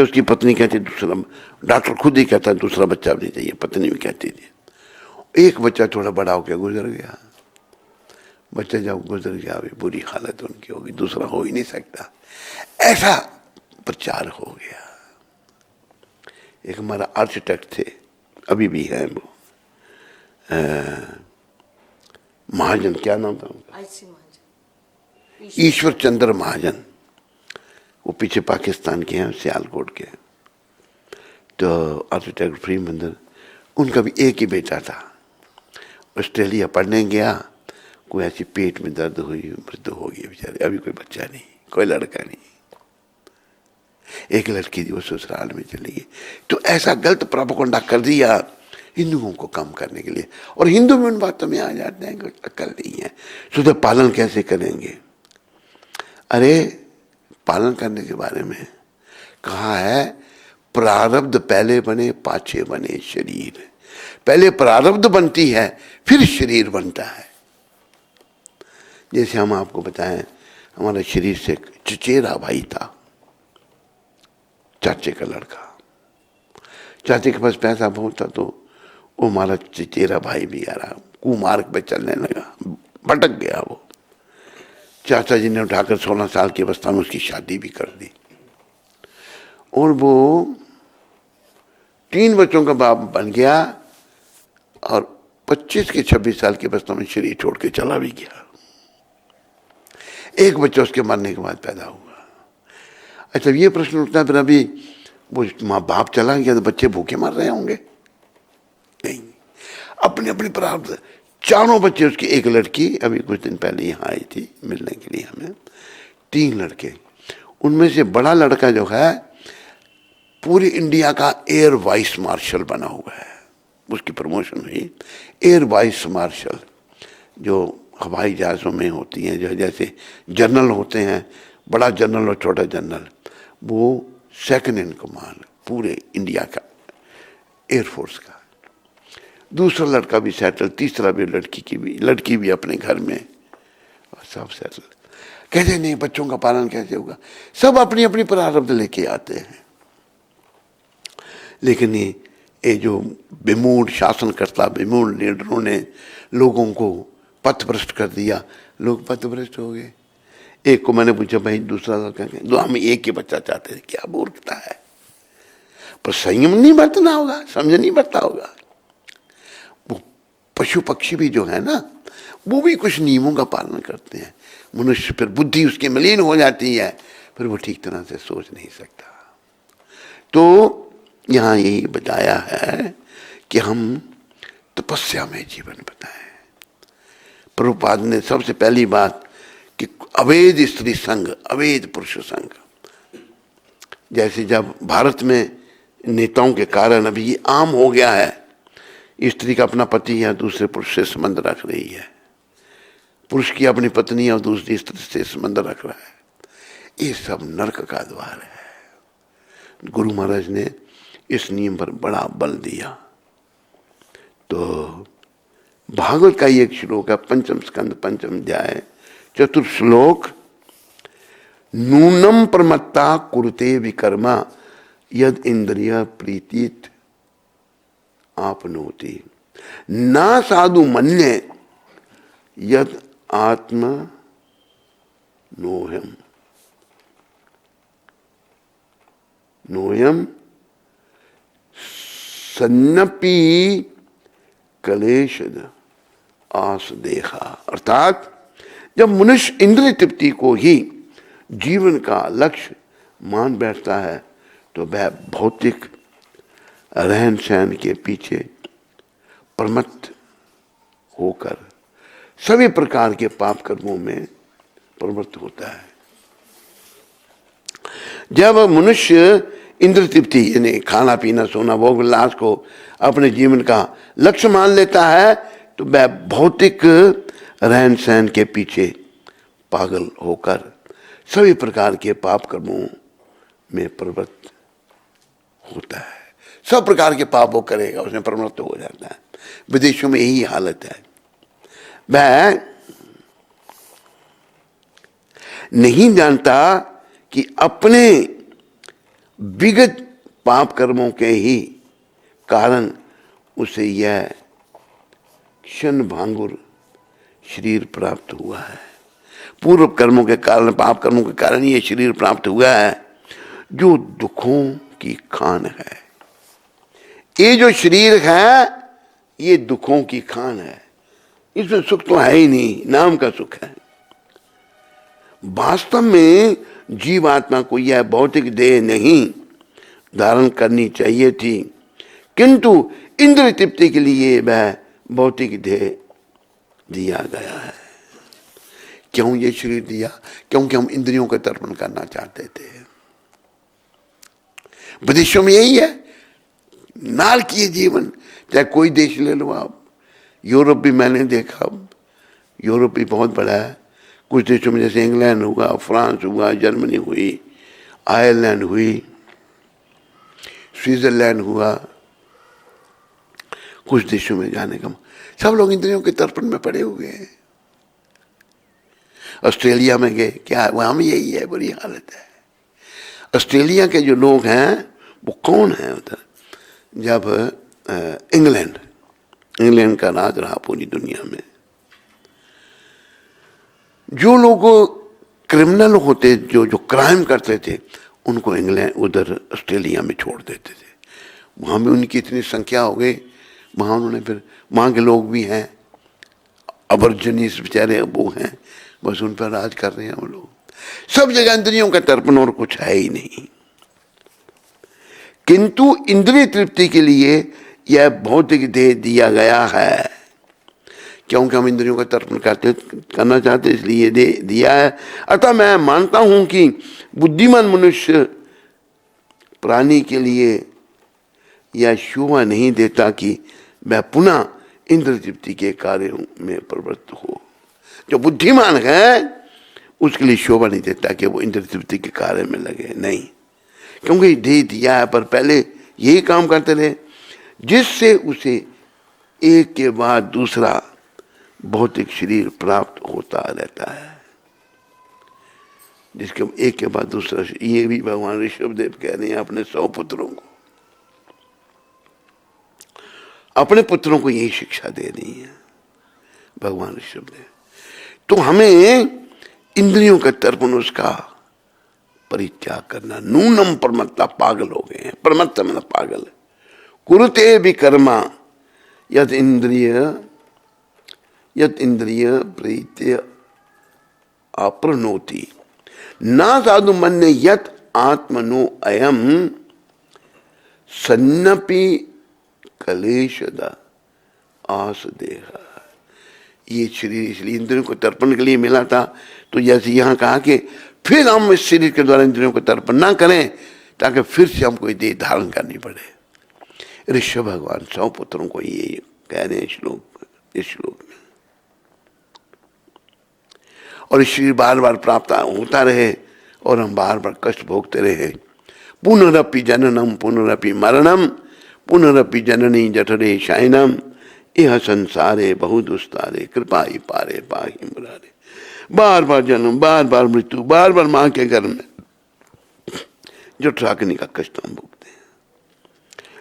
उसकी पत्नी कहती दूसरा, डॉक्टर खुद ही कहता दूसरा बच्चा भी नहीं चाहिए, पत्नी भी कहती थी। एक बच्चा थोड़ा बड़ा होकर गुजर गया। बच्चा जब गुजर गया अभी बुरी हालत उनकी होगी, दूसरा हो ही नहीं सकता, ऐसा प्रचार हो गया। एक हमारा आर्किटेक्ट थे, अभी भी हैं वो, महाजन, क्या नाम था उनका, ईश्वर चंद्र महाजन। वो पीछे पाकिस्तान के हैं, सियालकोट के। तो आर्किटेक्ट फ्री मंदिर, उनका भी एक ही बेटा था। ऑस्ट्रेलिया पढ़ने गया, कोई ऐसी पेट में दर्द हुई, मृत्यु हो गई बेचारे। अभी कोई बच्चा नहीं, कोई लड़का नहीं। एक लड़की थी, वो ससुराल में चली गई। तो ऐसा गलत प्रोपेगेंडा कर दिया हिंदुओं को कम करने के लिए। और हिंदू भी उन बातों में आ जाते हैं, कुछ अक्ल नहीं है, शुद्ध पालन कैसे करेंगे। अरे पालन करने के बारे में कहा है, प्रारब्ध पहले बने पाछे बने शरीर। पहले प्रारब्ध बनती है फिर शरीर बनता है। जैसे हम आपको बताएं, हमारे शरीर से एक चचेरा भाई था, चाचे का लड़का। चाचे के पास पैसा बहुत था, तो वो हमारा चचेरा भाई भी आ रहा, कुमार्ग पे चलने लगा, भटक गया वो। चाचा जी ने उठाकर 16 साल की अवस्था में उसकी शादी भी कर दी, और वो 3 बच्चों का बाप बन गया, और 25 के 26 साल की अवस्था में शरीर छोड़ के चला भी गया। एक बच्चा उसके मरने के बाद पैदा हुआ। अच्छा, ये प्रश्न उठता है, फिर अभी वो माँ बाप चला गया तो बच्चे भूखे मर रहे होंगे? नहीं, अपने अपने प्रारब्ध। चारों बच्चे उसकी, एक लड़की अभी कुछ दिन पहले यहाँ आई थी मिलने के लिए हमें, 3 लड़के। उनमें से बड़ा लड़का जो है पूरी इंडिया का एयर वाइस मार्शल बना हुआ है, उसकी प्रमोशन हुई एयर वाइस मार्शल, जो हवाई जहाज़ों में होती हैं, जो जैसे जनरल होते हैं, बड़ा जनरल और छोटा जनरल, वो सेकंड इन कमांड पूरे इंडिया का एयरफोर्स का। दूसरा लड़का भी सेटल, तीसरा भी, लड़की भी अपने घर में, और सब सेटल। कहते नहीं बच्चों का पालन कैसे होगा? सब अपनी अपनी प्रारब्ध लेके आते हैं। लेकिन ये जो विमूढ़ शासनकर्ता, विमूढ़ लीडरों ने लोगों को पथभ्रष्ट कर दिया, लोग पथभ्रष्ट हो गए। एक को मैंने पूछा, भाई दूसरा लड़का, दो हम एक ही बच्चा चाहते थे। क्या मूर्खता है, पर संयम नहीं बरतना होगा, समझ नहीं बरता होगा। वो पशु पक्षी भी जो है ना, वो भी कुछ नियमों का पालन करते हैं। मनुष्य फिर बुद्धि उसकी मलिन हो जाती है, फिर वो ठीक तरह से सोच नहीं सकता। तो यहाँ यही बताया है कि हम तपस्या में जीवन बताएं। प्रभुपाद ने सबसे पहली बात कि अवैध स्त्री संग, अवैध पुरुष संग। जैसे जब भारत में नेताओं के कारण अभी ये आम हो गया है, स्त्री का अपना पति या दूसरे पुरुष से संबंध रख रही है, पुरुष की अपनी पत्नी और दूसरी स्त्री से संबंध रख रहा है, ये सब नरक का द्वार है। गुरु महाराज ने इस नियम पर बड़ा बल दिया। तो भागवत का एक श्लोक है, 5म स्कंद 5म अध्याय 4th श्लोक, नूनम प्रमत्ता कुरुते विकर्मा यद इंद्रिय प्रीतित आपनोति ना साधु मन्ये यद आत्म नोयम सन्नपि कलेशद आस देखा। अर्थात जब मनुष्य इंद्रिय तृप्ति को ही जीवन का लक्ष्य मान बैठता है, तो वह भौतिक रहन सहन के पीछे प्रमत्त होकर सभी प्रकार के पाप कर्मों में प्रवृत्त होता है। जब मनुष्य इंद्र तृप्ति यानी खाना पीना सोना भोग विलास को अपने जीवन का लक्ष्य मान लेता है, तो वह भौतिक रहन सहन के पीछे पागल होकर सभी प्रकार के पाप कर्मों में प्रवृत्त होता है। सब प्रकार के पाप वो करेगा, उसमें प्रवृत्त हो जाता है। विदेशों में यही हालत है। वह नहीं जानता कि अपने विगत पाप कर्मों के ही कारण उसे यह क्षण भांगुर शरीर प्राप्त हुआ है। पूर्व कर्मों के कारण, पाप कर्मों के कारण ये शरीर प्राप्त हुआ है जो दुखों की खान है। ये जो शरीर है ये दुखों की खान है, इसमें सुख तो है ही नहीं, नाम का सुख है। वास्तव में जीवात्मा को यह भौतिक देह नहीं धारण करनी चाहिए थी, किंतु इंद्रिय तृप्ति के लिए वह भौतिक देह दिया गया है। क्यों ये शरीर दिया? क्योंकि हम इंद्रियों का तर्पण करना चाहते थे। विदेशों में यही है, नारकीय जीवन। चाहे कोई देश ले लो आप, यूरोप भी मैंने देखा, यूरोप भी बहुत बड़ा है, कुछ देशों में जैसे इंग्लैंड हुआ, फ्रांस हुआ, जर्मनी हुई, आयरलैंड हुई, स्विट्जरलैंड हुआ, कुछ देशों में जाने का सब लोग इंद्रियों के तर्पण में पड़े हुए हैं। ऑस्ट्रेलिया में गए, क्या वहां भी यही है, बुरी हालत है। ऑस्ट्रेलिया के जो लोग हैं वो कौन है उधर, जब इंग्लैंड का राज रहा पूरी दुनिया में, जो लोग क्रिमिनल होते, जो क्राइम करते थे, उनको इंग्लैंड उधर ऑस्ट्रेलिया में छोड़ देते थे। वहां भी उनकी इतनी संख्या हो गई, वहां उन्होंने फिर वहां के लोग भी हैं, अबरजनीस बेचारे वो हैं, बस उन पर राज कर रहे हैं वो लोग। सब जगह इंद्रियों का तर्पण और कुछ है ही नहीं। किंतु इंद्रिय तृप्ति के लिए यह भौतिक देह दिया गया है, क्योंकि हम इंद्रियों का तर्पण करना चाहते, इसलिए दे दिया है। अतः मैं मानता हूं कि बुद्धिमान मनुष्य प्राणी के लिए यह शोभा नहीं देता कि वह पुनः इंद्र तृप्ति के कार्यों में प्रवृत्त हो। जो बुद्धिमान है उसके लिए शोभा नहीं देता कि वो इंद्र तृप्ति के कार्य में लगे, नहीं, क्योंकि दे दिया है, पर पहले यही काम करते रहे, जिससे उसे एक के बाद दूसरा भौतिक शरीर प्राप्त होता रहता है, जिसके एक के बाद दूसरा। ये भी भगवान ऋषभदेव कह रहे हैं अपने 100 पुत्रों को, अपने पुत्रों को यही शिक्षा दे रही है भगवान ऋषभदेव। तो हमें इंद्रियों का तर्पण, उसका परित्याग करना। नूनम परमत्ता, पागल हो गए हैं, परमत्ता मतलब पागल। कुरुते भी कर्मा यद इंद्रिय प्रीत्य अप्रणोति ना साधु मन्य यत आत्मनो अयम सन्नपि कलेशदा आस देहा। ये शरीर इसलिए इंद्रियों को तर्पण के लिए मिला था। तो जैसे यहाँ कहा कि फिर हम इस शरीर के द्वारा इंद्रियों को तर्पण ना करें, ताकि फिर से हमको देह धारण करनी पड़े। ऋषभ भगवान 100 पुत्रों को ये कह रहे हैं इस श्लोक में। और इस शरीर बार बार प्राप्त होता रहे और हम बार बार कष्ट भोगते रहे। पुनरपि जननम पुनरपि मरणम पुनरपि जननी जठरे शायनम यह संसारे बहु दुस्तारे कृपा ही पारे पाहि मुरारे। बार बार जन्म, बार बार मृत्यु, बार बार मां के घर में जो ट्राकनी का कष्ट हम भोगते हैं,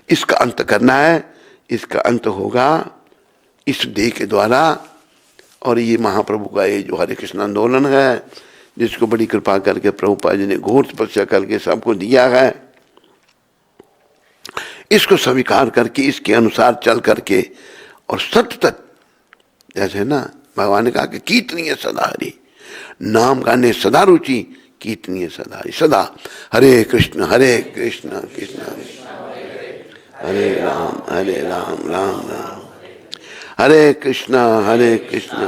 इसका अंत करना है। इसका अंत होगा इस देह के द्वारा। और ये महाप्रभु का ये जो हरे कृष्ण आंदोलन है, जिसको बड़ी कृपा करके प्रभुपाद जी ने घोर तपस्या करके सबको दिया है, इसको स्वीकार करके इसके अनुसार चल करके और सतत, जैसे ना भगवान ने कहा कि कीर्तनीय सदा हरि, नाम गाने सदा रुचि, कीर्तनीय सदा हरि। सदा हरे कृष्ण कृष्ण हरे राम राम राम हरे कृष्ण कृष्ण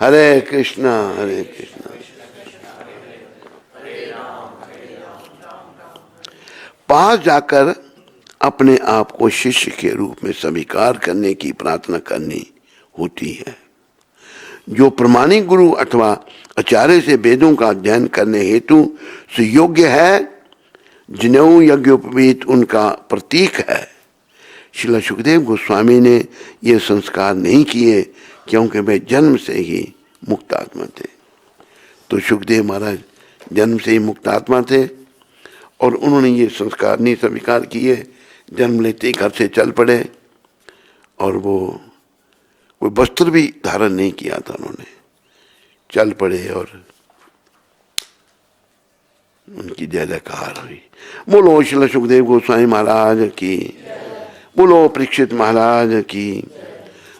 हरे कृष्ण पास जाकर अपने आप को शिष्य के रूप में स्वीकार करने की प्रार्थना करनी होती है। जो प्रमाणिक गुरु अथवा आचार्य से वेदों का अध्ययन करने हेतु सुयोग्य है, जिनेऊ यज्ञोपवीत उनका प्रतीक है। श्रील सुखदेव गोस्वामी ने ये संस्कार नहीं किए, क्योंकि वे जन्म से ही मुक्त आत्मा थे। तो सुखदेव महाराज जन्म से ही मुक्त आत्मा थे और उन्होंने ये संस्कार नहीं स्वीकार किए। जन्म लेते ही घर से चल पड़े और वो कोई वस्त्र भी धारण नहीं किया था, उन्होंने चल पड़े और उनकी जय जयकार हुई। बोलो श्रील सुखदेव गोस्वामी महाराज की, बोलो परीक्षित महाराज की,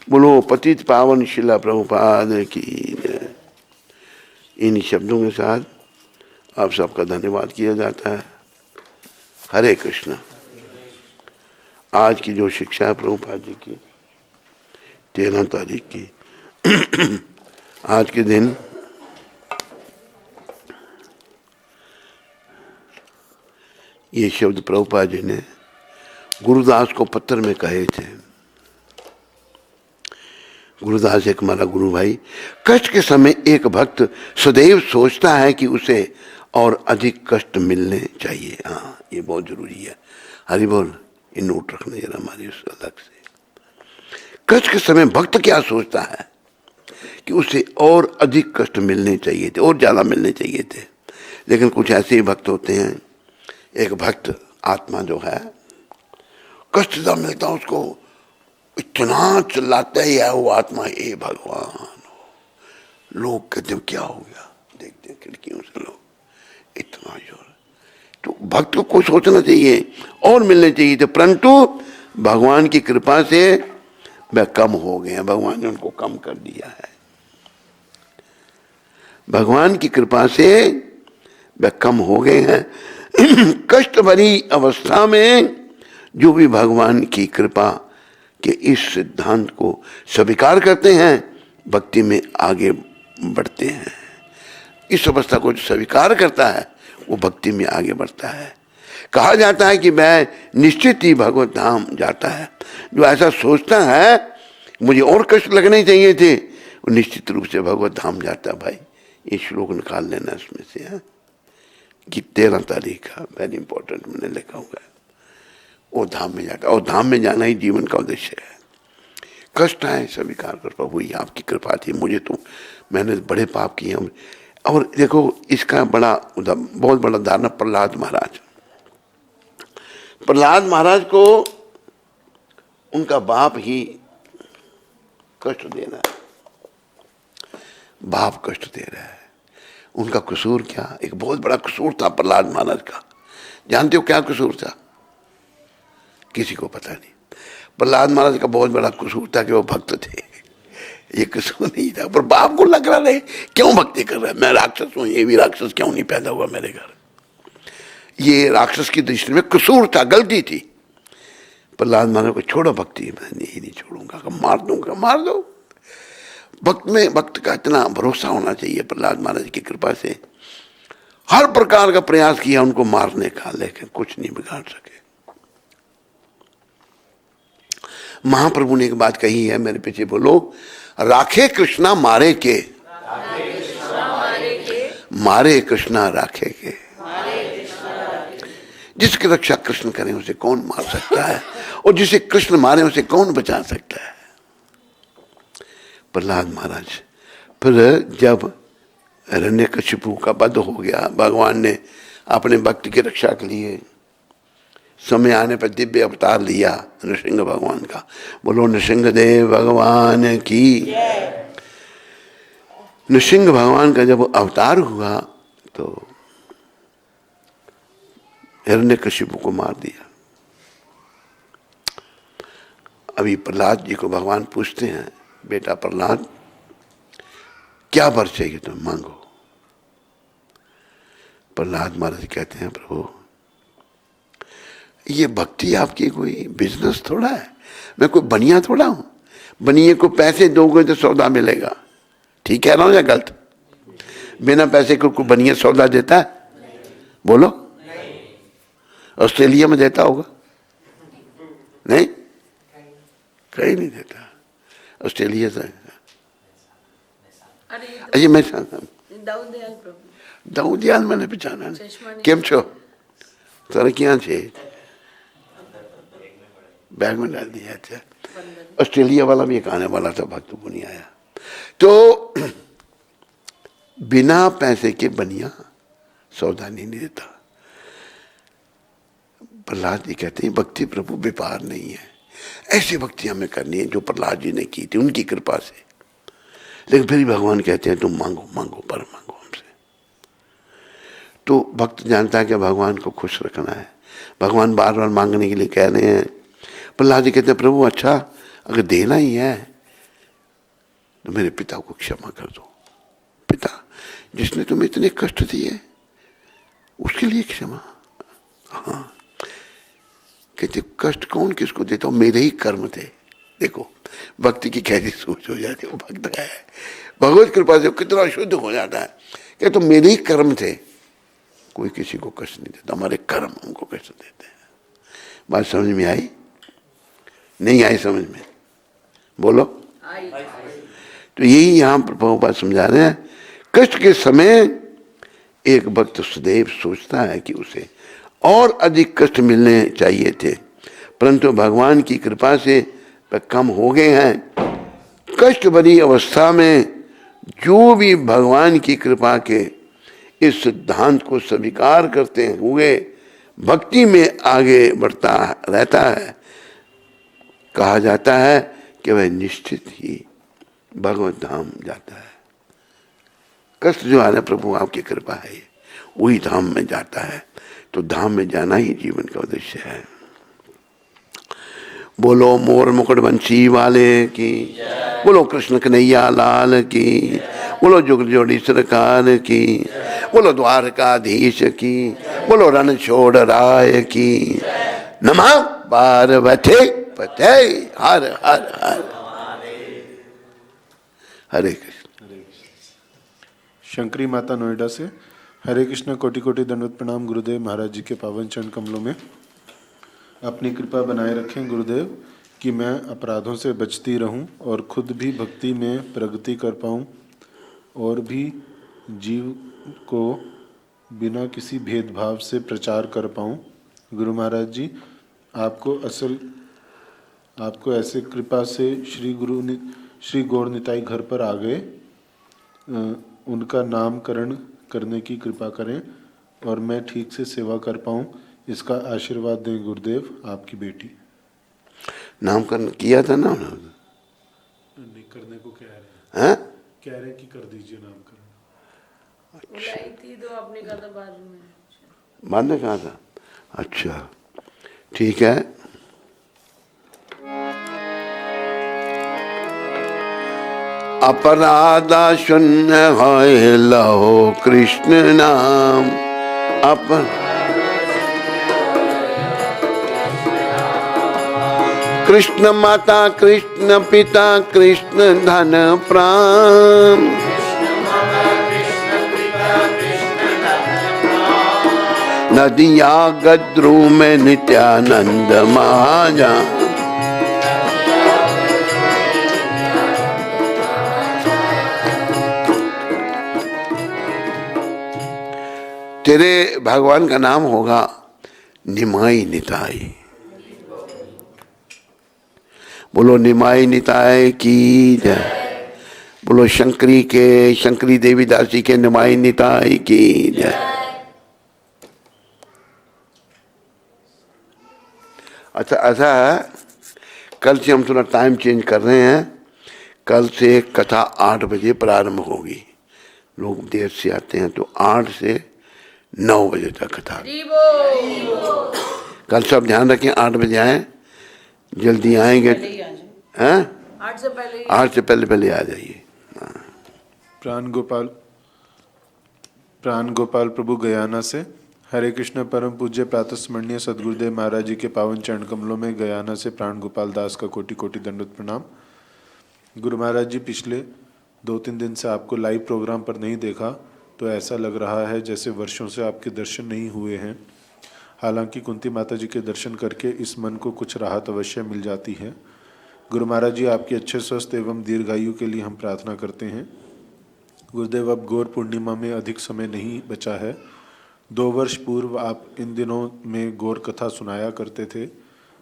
बोलो पतित पावन शिला प्रभुपाद की। इन शब्दों के साथ आप सबका धन्यवाद किया जाता है। हरे कृष्ण। आज की जो शिक्षा है प्रभुपाद जी की 13 तारीख की, आज के दिन ये शब्द प्रभुपाद जी ने गुरुदास को पत्र में कहे थे। गुरुदास एक हमारा गुरु भाई, कष्ट के समय एक भक्त सदैव सोचता है कि उसे और अधिक कष्ट मिलने चाहिए। हाँ, ये बहुत जरूरी है। हरि बोल, ये नोट रखना जरा हमारी उस अलग से। कष्ट के समय भक्त क्या सोचता है कि उसे और अधिक कष्ट मिलने चाहिए थे, और ज्यादा मिलने चाहिए थे। लेकिन कुछ ऐसे ही भक्त होते हैं, एक भक्त आत्मा जो है कष्ट ज्यादा मिलता है उसको, इतना चिल्लाता ही है वो आत्मा, हे भगवान। लोग कहते हैं क्या हो गया, देखते हैं खिड़कियों से लोग, इतना जोर। तो भक्त को सोचना चाहिए और मिलने चाहिए थे, परंतु भगवान की कृपा से वह कम हो गए हैं, भगवान ने उनको कम कर दिया है। भगवान की कृपा से वह कम हो गए हैं। कष्ट भरी अवस्था में जो भी भगवान की कृपा के इस सिद्धांत को स्वीकार करते हैं, भक्ति में आगे बढ़ते हैं। इस अवस्था को जो स्वीकार करता है वो भक्ति में आगे बढ़ता है। कहा जाता है कि वह निश्चित ही भगवत धाम जाता है। जो ऐसा सोचता है मुझे और कष्ट लगने चाहिए थे, वो निश्चित रूप से भगवत धाम जाता है। भाई ये श्लोक निकाल लेना इसमें से है कि 13 तारीख का वेरी इंपॉर्टेंट मैंने लिखा हुआ है। वो धाम में जाता, और धाम में जाना ही जीवन का उद्देश्य है। कष्ट आए स्वीकार कर, प्रभु ये आपकी कृपा थी, मुझे तो मैंने बड़े पाप किए। और देखो इसका बहुत बड़ा उदाहरण प्रहलाद महाराज। प्रहलाद महाराज को उनका बाप ही कष्ट दे रहा है, बाप कष्ट दे रहा है। उनका कसूर क्या? एक बहुत बड़ा कसूर था प्रहलाद महाराज का। जानते हो क्या कसूर था? किसी को पता नहीं। प्रहलाद महाराज का बहुत बड़ा कसूर था कि वो भक्त थे, ये कसूर नहीं था। पर बाप को लग रहा है क्यों भक्ति कर रहा है, मैं राक्षस हूं, ये भी राक्षस क्यों नहीं पैदा हुआ मेरे घर। ये राक्षस की दृष्टि में कसूर था, गलती थी। प्रहलाद महाराज को छोड़ो भक्ति, मैं नहीं छोड़ूंगा, मार दूंगा, मार दो। भक्त में भक्त का इतना भरोसा होना चाहिए। प्रहलाद महाराज की कृपा से हर प्रकार का प्रयास किया उनको मारने का, लेकिन कुछ नहीं बिगाड़ सके। महाप्रभु ने एक बात कही है, मेरे पीछे बोलो, राखे कृष्णा मारे के, मारे कृष्णा राखे के। जिसकी रक्षा कृष्ण करें उसे कौन मार सकता है, और जिसे कृष्ण मारे उसे कौन बचा सकता है। प्रहलाद महाराज फिर जब हिरण्यकशिपु का वध हो गया, भगवान ने अपने भक्त की रक्षा के लिए समय आने पर दिव्य अवतार लिया नृसिंह भगवान का। बोलो नृसिंहदेव भगवान की। नृसिंह भगवान का जब अवतार हुआ तो हिरण्यकशिपु को मार दिया। अभी प्रहलाद जी को भगवान पूछते हैं, बेटा प्रहलाद क्या वर चाहिए तुम मांगो। प्रहलाद महाराज कहते हैं, प्रभु ये भक्ति आपकी कोई बिजनेस थोड़ा है, मैं कोई बनिया थोड़ा हूं। बनिए को पैसे दोगे तो सौदा मिलेगा। ठीक कह रहा हूं या गलत? बिना पैसे को कोई बनिया सौदा देता है? बोलो। ऑस्ट्रेलिया में देता होगा? नहीं, कहीं नहीं देता ऑस्ट्रेलिया से। अरे मैं दाऊदियाल मैंने पहचाना केम छो तारा क्या छे बैग में डाल दिया। अच्छा, ऑस्ट्रेलिया वाला भी एक आने वाला था, भक्त को नहीं आया। तो बिना पैसे के बनिया सौदा नहीं देता। प्रहलाद जी कहते हैं भक्ति प्रभु व्यापार नहीं है। ऐसी भक्ति हमें करनी है जो प्रहलाद जी ने की थी उनकी कृपा से। लेकिन फिर भगवान कहते हैं तुम मांगो, मांगो पर मांगो हमसे। तो भक्त जानता है कि भगवान को खुश रखना है। भगवान बार बार मांगने के लिए कह रहे हैं। प्रहलाद जी कहते हैं प्रभु अच्छा अगर देना ही है तो मेरे पिता को क्षमा कर दो। पिता जिसने तुम्हें इतने कष्ट दिए उसके लिए क्षमा। हाँ, कहते कष्ट कौन किसको देता हूं, मेरे ही कर्म थे। देखो भक्ति की कैसी सोच हो जाती है। वो भक्त है, भगवत कृपा से कितना शुद्ध हो जाता है कि तो मेरे ही कर्म थे, कोई किसी को कष्ट नहीं देता, हमारे कर्म हमको कष्ट देते हैं। बात समझ में आई? नहीं आई समझ में? बोलो। तो यही यहाँ पर प्रभुपाद समझा रहे हैं। कष्ट के समय एक भक्त सदैव सोचता है कि उसे और अधिक कष्ट मिलने चाहिए थे, परंतु भगवान की कृपा से वे कम हो गए हैं। कष्ट भरी अवस्था में जो भी भगवान की कृपा के इस सिद्धांत को स्वीकार करते हुए भक्ति में आगे बढ़ता रहता है, कहा जाता है कि वह निश्चित ही भगवत धाम जाता है। कष्ट जो आ रहा है, प्रभु आपकी कृपा है, वही धाम में जाता है। तो धाम में जाना ही जीवन का उद्देश्य है। बोलो मोर मुकुट बंसी वाले की, बोलो कृष्ण कन्हैया लाल की, बोलो जुग जोड़ी सरकार की, बोलो द्वारकाधीश की, बोलो रण छोड़ राय की। नमः पार्वती पते हर हर हर। हरे कृष्ण। शंकरी माता नोएडा से। हरे कृष्ण, कोटि कोटि दंडवत प्रणाम गुरुदेव। महाराज जी के पावन चरण कमलों में अपनी कृपा बनाए रखें गुरुदेव, कि मैं अपराधों से बचती रहूं और खुद भी भक्ति में प्रगति कर पाऊं और भी जीव को बिना किसी भेदभाव से प्रचार कर पाऊं। गुरु महाराज जी, आपको ऐसे कृपा से श्री गौर निताई घर पर आ गए, उनका नामकरण करने की कृपा करें और मैं ठीक से सेवा कर पाऊं, इसका आशीर्वाद दें गुरुदेव। आपकी बेटी। नामकरण किया था ना उन्होंने? नहीं, करने को कह रहे हैं। कह रहे हैं कि कर दीजिए नामकरण। बुलाई थी तो आपने कहा था बाद में। बाद में कहा था? अच्छा, ठीक है। अपराधा शून्य है लहो कृष्ण नाम। कृष्ण माता कृष्ण पिता कृष्ण धन प्राण। नदिया गद्रू में नित्यानंद महाजान। तेरे भगवान का नाम होगा निमाई निताई। बोलो निमाई निताई की जय। बोलो शंकरी देवी दासी के निमाई निताई की जय। अच्छा ऐसा है, कल से हम थोड़ा टाइम चेंज कर रहे हैं। कल से कथा 8 बजे प्रारंभ होगी। लोग देर से आते हैं तो 8 से 9 बजे तक कथा। कल सब ध्यान रखें, 8 बजे आए, जल्दी आएंगे। हैं? 8 से पहले आ जाइए। प्राण गोपाल प्रभु गयाना से। हरे कृष्ण, परम पूज्य प्रातः स्मरणीय सदगुरुदेव महाराज जी के पावन चरण कमलों में गयाना से प्राण गोपाल दास का कोटि कोटि दंडवत प्रणाम। गुरु महाराज जी, पिछले 2-3 दिन से आपको लाइव प्रोग्राम पर नहीं देखा तो ऐसा लग रहा है जैसे वर्षों से आपके दर्शन नहीं हुए हैं। हालांकि कुंती माता जी के दर्शन करके इस मन को कुछ राहत अवश्य मिल जाती है। गुरु महाराज जी, आपके अच्छे स्वस्थ एवं दीर्घायु के लिए हम प्रार्थना करते हैं। गुरुदेव, अब गौर पूर्णिमा में अधिक समय नहीं बचा है। 2 वर्ष पूर्व आप इन दिनों में गौर कथा सुनाया करते थे।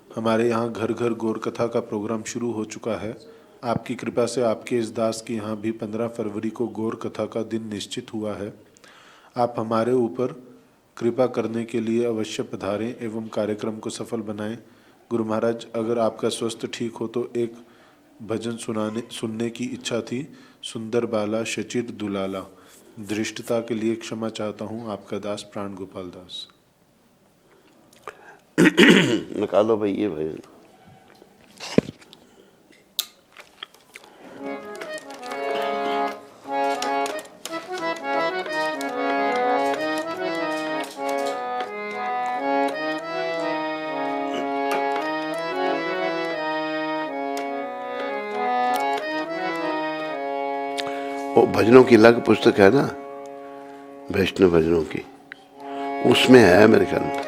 हमारे यहाँ घर घर गौर कथा का प्रोग्राम शुरू हो चुका है। आपकी कृपा से आपके इस दास के यहाँ भी 15 फरवरी को गौर कथा का दिन निश्चित हुआ है। आप हमारे ऊपर कृपा करने के लिए अवश्य पधारें एवं कार्यक्रम को सफल बनाएं। गुरु महाराज, अगर आपका स्वास्थ्य ठीक हो तो एक भजन सुनने की इच्छा थी। सुंदर बाला शचिर दुलाला। दृष्टता के लिए क्षमा चाहता हूँ। आपका दास प्राण गोपाल दास। निकालो भाई ये भजन। वो भजनों की अलग पुस्तक है ना, वैष्णव भजनों की, उसमें है मेरे ख्याल में।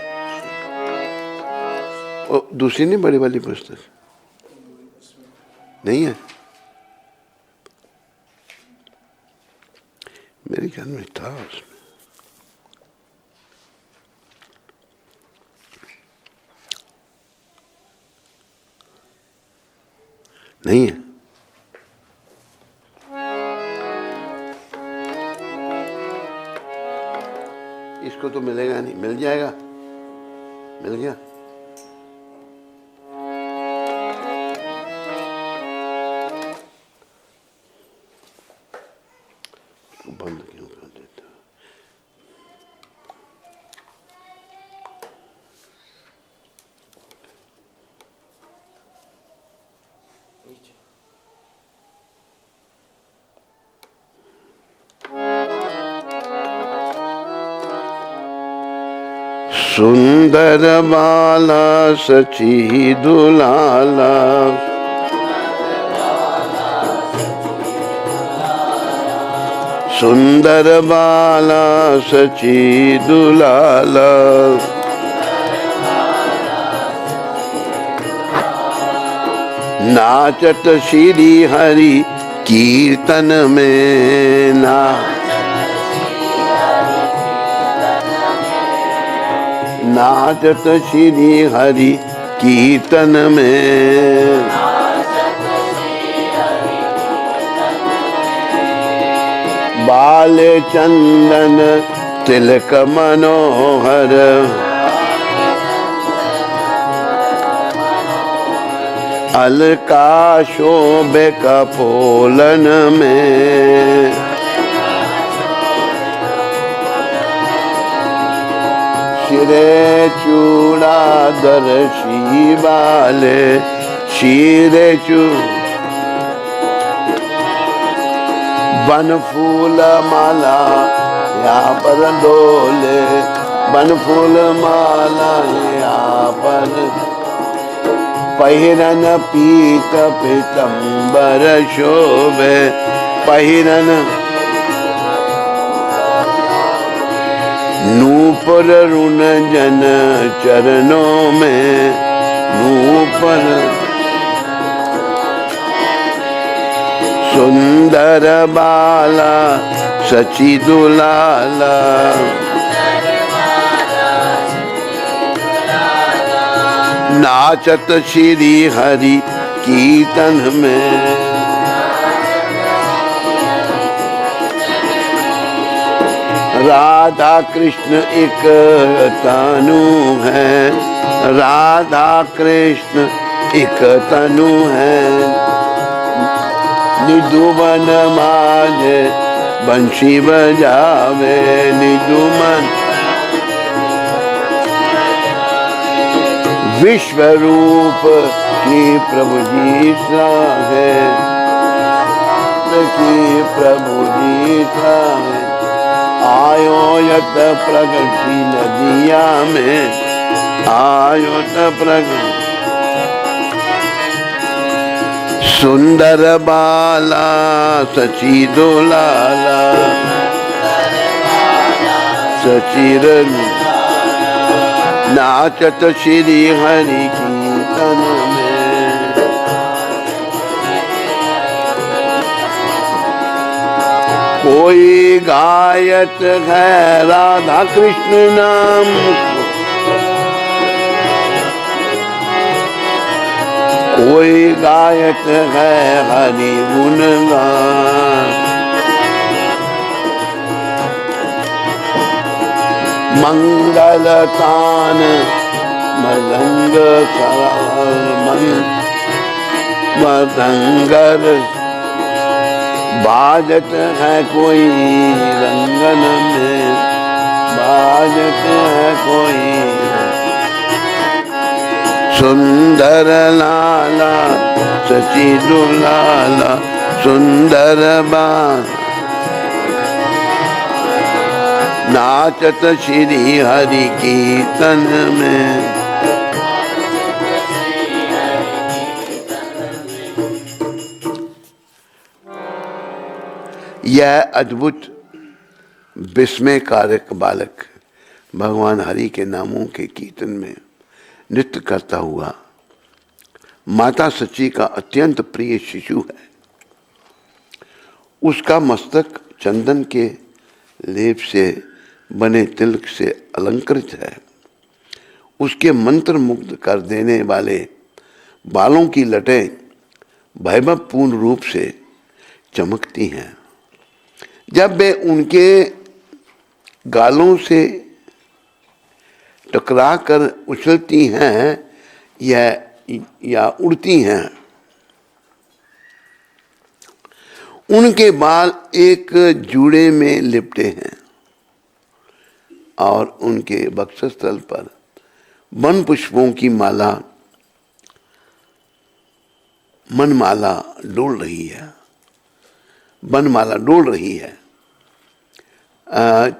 वो दूसरी नहीं, बड़ी वाली पुस्तक नहीं है? मेरे ख्याल में था उसमें। नहीं है? इसको तो मिलेगा नहीं, मिल जाएगा, मिल गया। इसको बंद क्यों कर देता? सुंदर बाला सची दुलाला, सुंदर बाला सची दुलाला, नाचत श्री हरि कीर्तन में ना, नाचत श्री हरि कीर्तन में, बाल चंदन तिलक मनोहर, अलका शोभे कपोलन में, शिरे चूड़ा दर्शी वाले, शिरे चू बन फूल माला यहाँ पर डोले, बन फूल माला यहाँ पर, पहिरन पीत पीतंबर शोभे, पहिरन नूपुर रुन जन चरणों में, नूपुर सुंदर बाला सची दुलाला, नाचत श्री हरि कीर्तन में, राधा कृष्ण एक तनु है, राधा कृष्ण एक तनु है, निधुवन माझे बंशी बजावे, निधुमन विश्व रूप की प्रभु जी है, की प्रभु जी है, आयो यत प्रगति नदिया में, आयो त प्रगति, सुंदर बाला सची दुलाला, सचिर नाचत श्री हरि कीर्तन में, कोई गायत है राधा कृष्ण नाम, कोई गायत है हरि गुणगान, मंगल तान मदंग मदंगर, बाजत है कोई रंगन में, बाजत है कोई, सुंदर लाला सची दुलाला, सुंदर बाला नाचत श्री हरि कीर्तन में, यह अद्भुत विस्मयकारक बालक भगवान हरि के नामों के कीर्तन में नृत्य करता हुआ माता सची का अत्यंत प्रिय शिशु है। उसका मस्तक चंदन के लेप से बने तिलक से अलंकृत है। उसके मंत्र मुग्ध कर देने वाले बालों की लटें वैभवपूर्ण रूप से चमकती हैं। जब वे उनके गालों से टकरा कर उछलती हैं या उड़ती हैं, उनके बाल एक जूड़े में लिपटे हैं और उनके वक्षस्थल पर वन पुष्पों की माला मनमाला डोल रही है, वनमाला डोल रही है।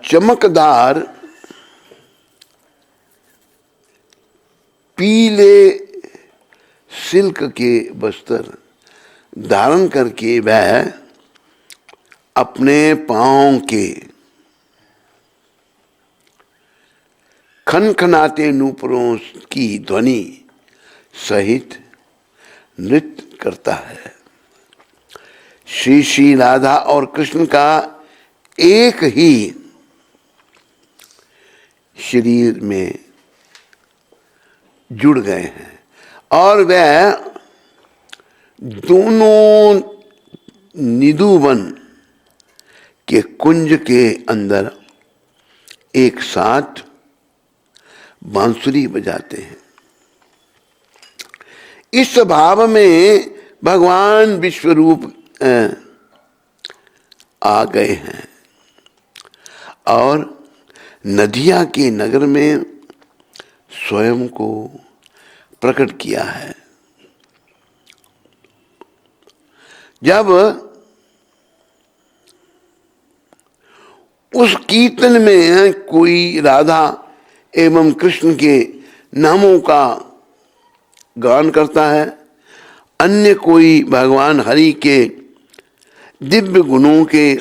चमकदार पीले सिल्क के वस्त्र धारण करके वह अपने पांव के खनखनाते नूपुरों की ध्वनि सहित नृत्य करता है। श्री राधा और कृष्ण का एक ही शरीर में जुड़ गए हैं और वह दोनों निधुवन के कुंज के अंदर एक साथ बांसुरी बजाते हैं। इस स्वभाव में भगवान विश्वरूप आ गए हैं और नदिया के नगर में स्वयं को प्रकट किया है। जब उस कीर्तन में कोई राधा एवं कृष्ण के नामों का गान करता है, अन्य कोई भगवान हरि के दिव्य गुणों के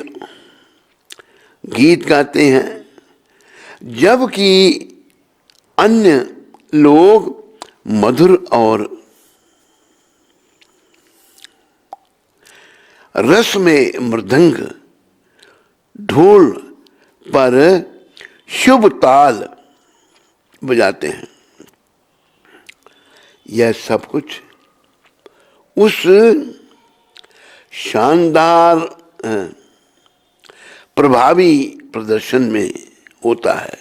गीत गाते हैं, जबकि अन्य लोग मधुर और रस में मृदंग ढोल पर शुभ ताल बजाते हैं। यह सब कुछ उस शानदार प्रभावी प्रदर्शन में होता है।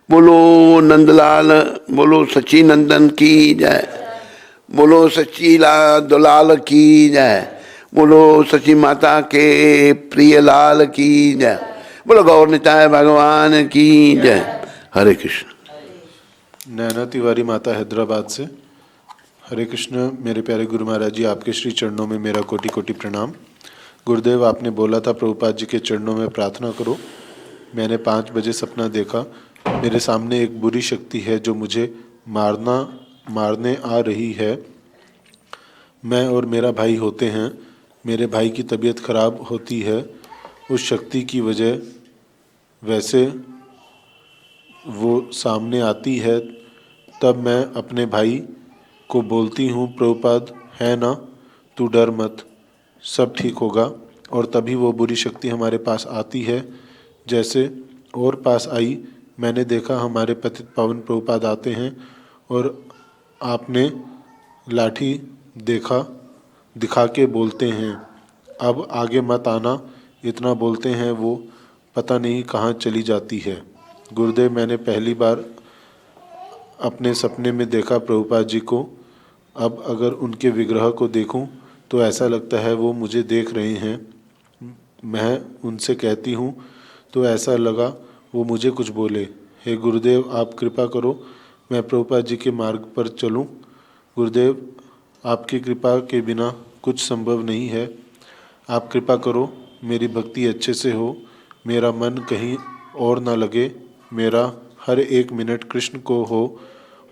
बोलो नंदलाल, बोलो सच्ची नंदन की जय, बोलो सच्ची दुलाल की जय, बोलो सच्ची माता के प्रिय लाल की जय, बोलो गौर निताय भगवान की जय। हरे कृष्ण। नैना तिवारी माता हैदराबाद से। हरे कृष्ण। मेरे प्यारे गुरु महाराज जी, आपके श्री चरणों में मेरा कोटि कोटि प्रणाम। गुरुदेव, आपने बोला था प्रभुपाद जी के चरणों में प्रार्थना करो। मैंने 5 बजे सपना देखा, मेरे सामने एक बुरी शक्ति है जो मुझे मारने आ रही है। मैं और मेरा भाई होते हैं, मेरे भाई की तबीयत खराब होती है उस शक्ति की वजह, वैसे वो सामने आती है तब मैं अपने भाई को बोलती हूँ, प्रभुपाद है ना, तू डर मत, सब ठीक होगा। और तभी वो बुरी शक्ति हमारे पास आती है। जैसे और पास आई, मैंने देखा हमारे पतित पावन प्रभुपाद आते हैं और आपने लाठी दिखा के बोलते हैं, अब आगे मत आना, इतना बोलते हैं। वो पता नहीं कहाँ चली जाती है। गुरुदेव, मैंने पहली बार अपने सपने में देखा प्रभुपाद जी को। अब अगर उनके विग्रह को देखूं तो ऐसा लगता है वो मुझे देख रहे हैं। मैं उनसे कहती हूँ तो ऐसा लगा वो मुझे कुछ बोले। हे गुरुदेव, आप कृपा करो, मैं प्रभुपाद जी के मार्ग पर चलूं। गुरुदेव, आपकी कृपा के बिना कुछ संभव नहीं है। आप कृपा करो, मेरी भक्ति अच्छे से हो, मेरा मन कहीं और ना लगे, मेरा हर एक मिनट कृष्ण को हो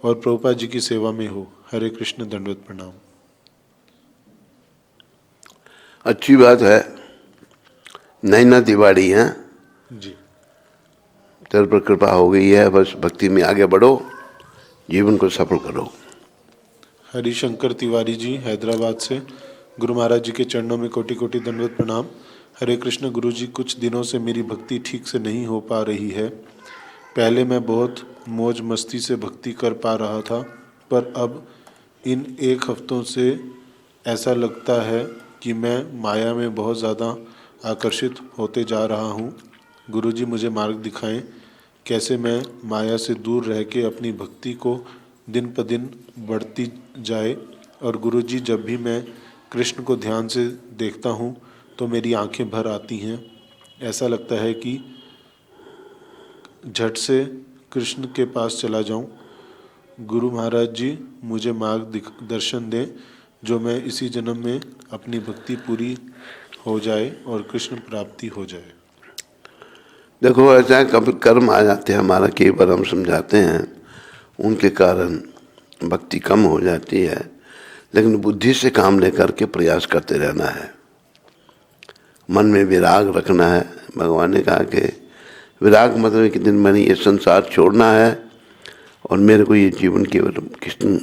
और प्रभुपाद जी की सेवा में हो। हरे कृष्ण, दंडवत प्रणाम। अच्छी बात है। नैना तिवारी हैं जी, तेरे पर कृपा हो गई है, बस भक्ति में आगे बढ़ो, जीवन को सफल करो। हरिशंकर तिवारी जी हैदराबाद से। गुरु महाराज जी के चरणों में कोटि कोटि दंडवत प्रणाम। हरे कृष्ण गुरु जी, कुछ दिनों से मेरी भक्ति ठीक से नहीं हो पा रही है। पहले मैं बहुत मौज मस्ती से भक्ति कर पा रहा था, पर अब इन 1 हफ्तों से ऐसा लगता है कि मैं माया में बहुत ज़्यादा आकर्षित होते जा रहा हूँ। गुरु जी मुझे मार्ग दिखाएं, कैसे मैं माया से दूर रह के अपनी भक्ति को दिन प दिन बढ़ती जाए। और गुरु जी, जब भी मैं कृष्ण को ध्यान से देखता हूँ तो मेरी आंखें भर आती हैं। ऐसा लगता है कि झट से कृष्ण के पास चला जाऊं। गुरु महाराज जी मुझे दर्शन दें, जो मैं इसी जन्म में अपनी भक्ति पूरी हो जाए और कृष्ण प्राप्ति हो जाए। देखो, ऐसा है, कभी कर्म आ जाते हैं हमारा, कई बार हम समझाते हैं, उनके कारण भक्ति कम हो जाती है। लेकिन बुद्धि से काम लेकर के प्रयास करते रहना है, मन में विराग रखना है। भगवान ने कहा कि विराग मतलब कि दिन मैंने ये संसार छोड़ना है और मेरे को ये जीवन केवल कृष्ण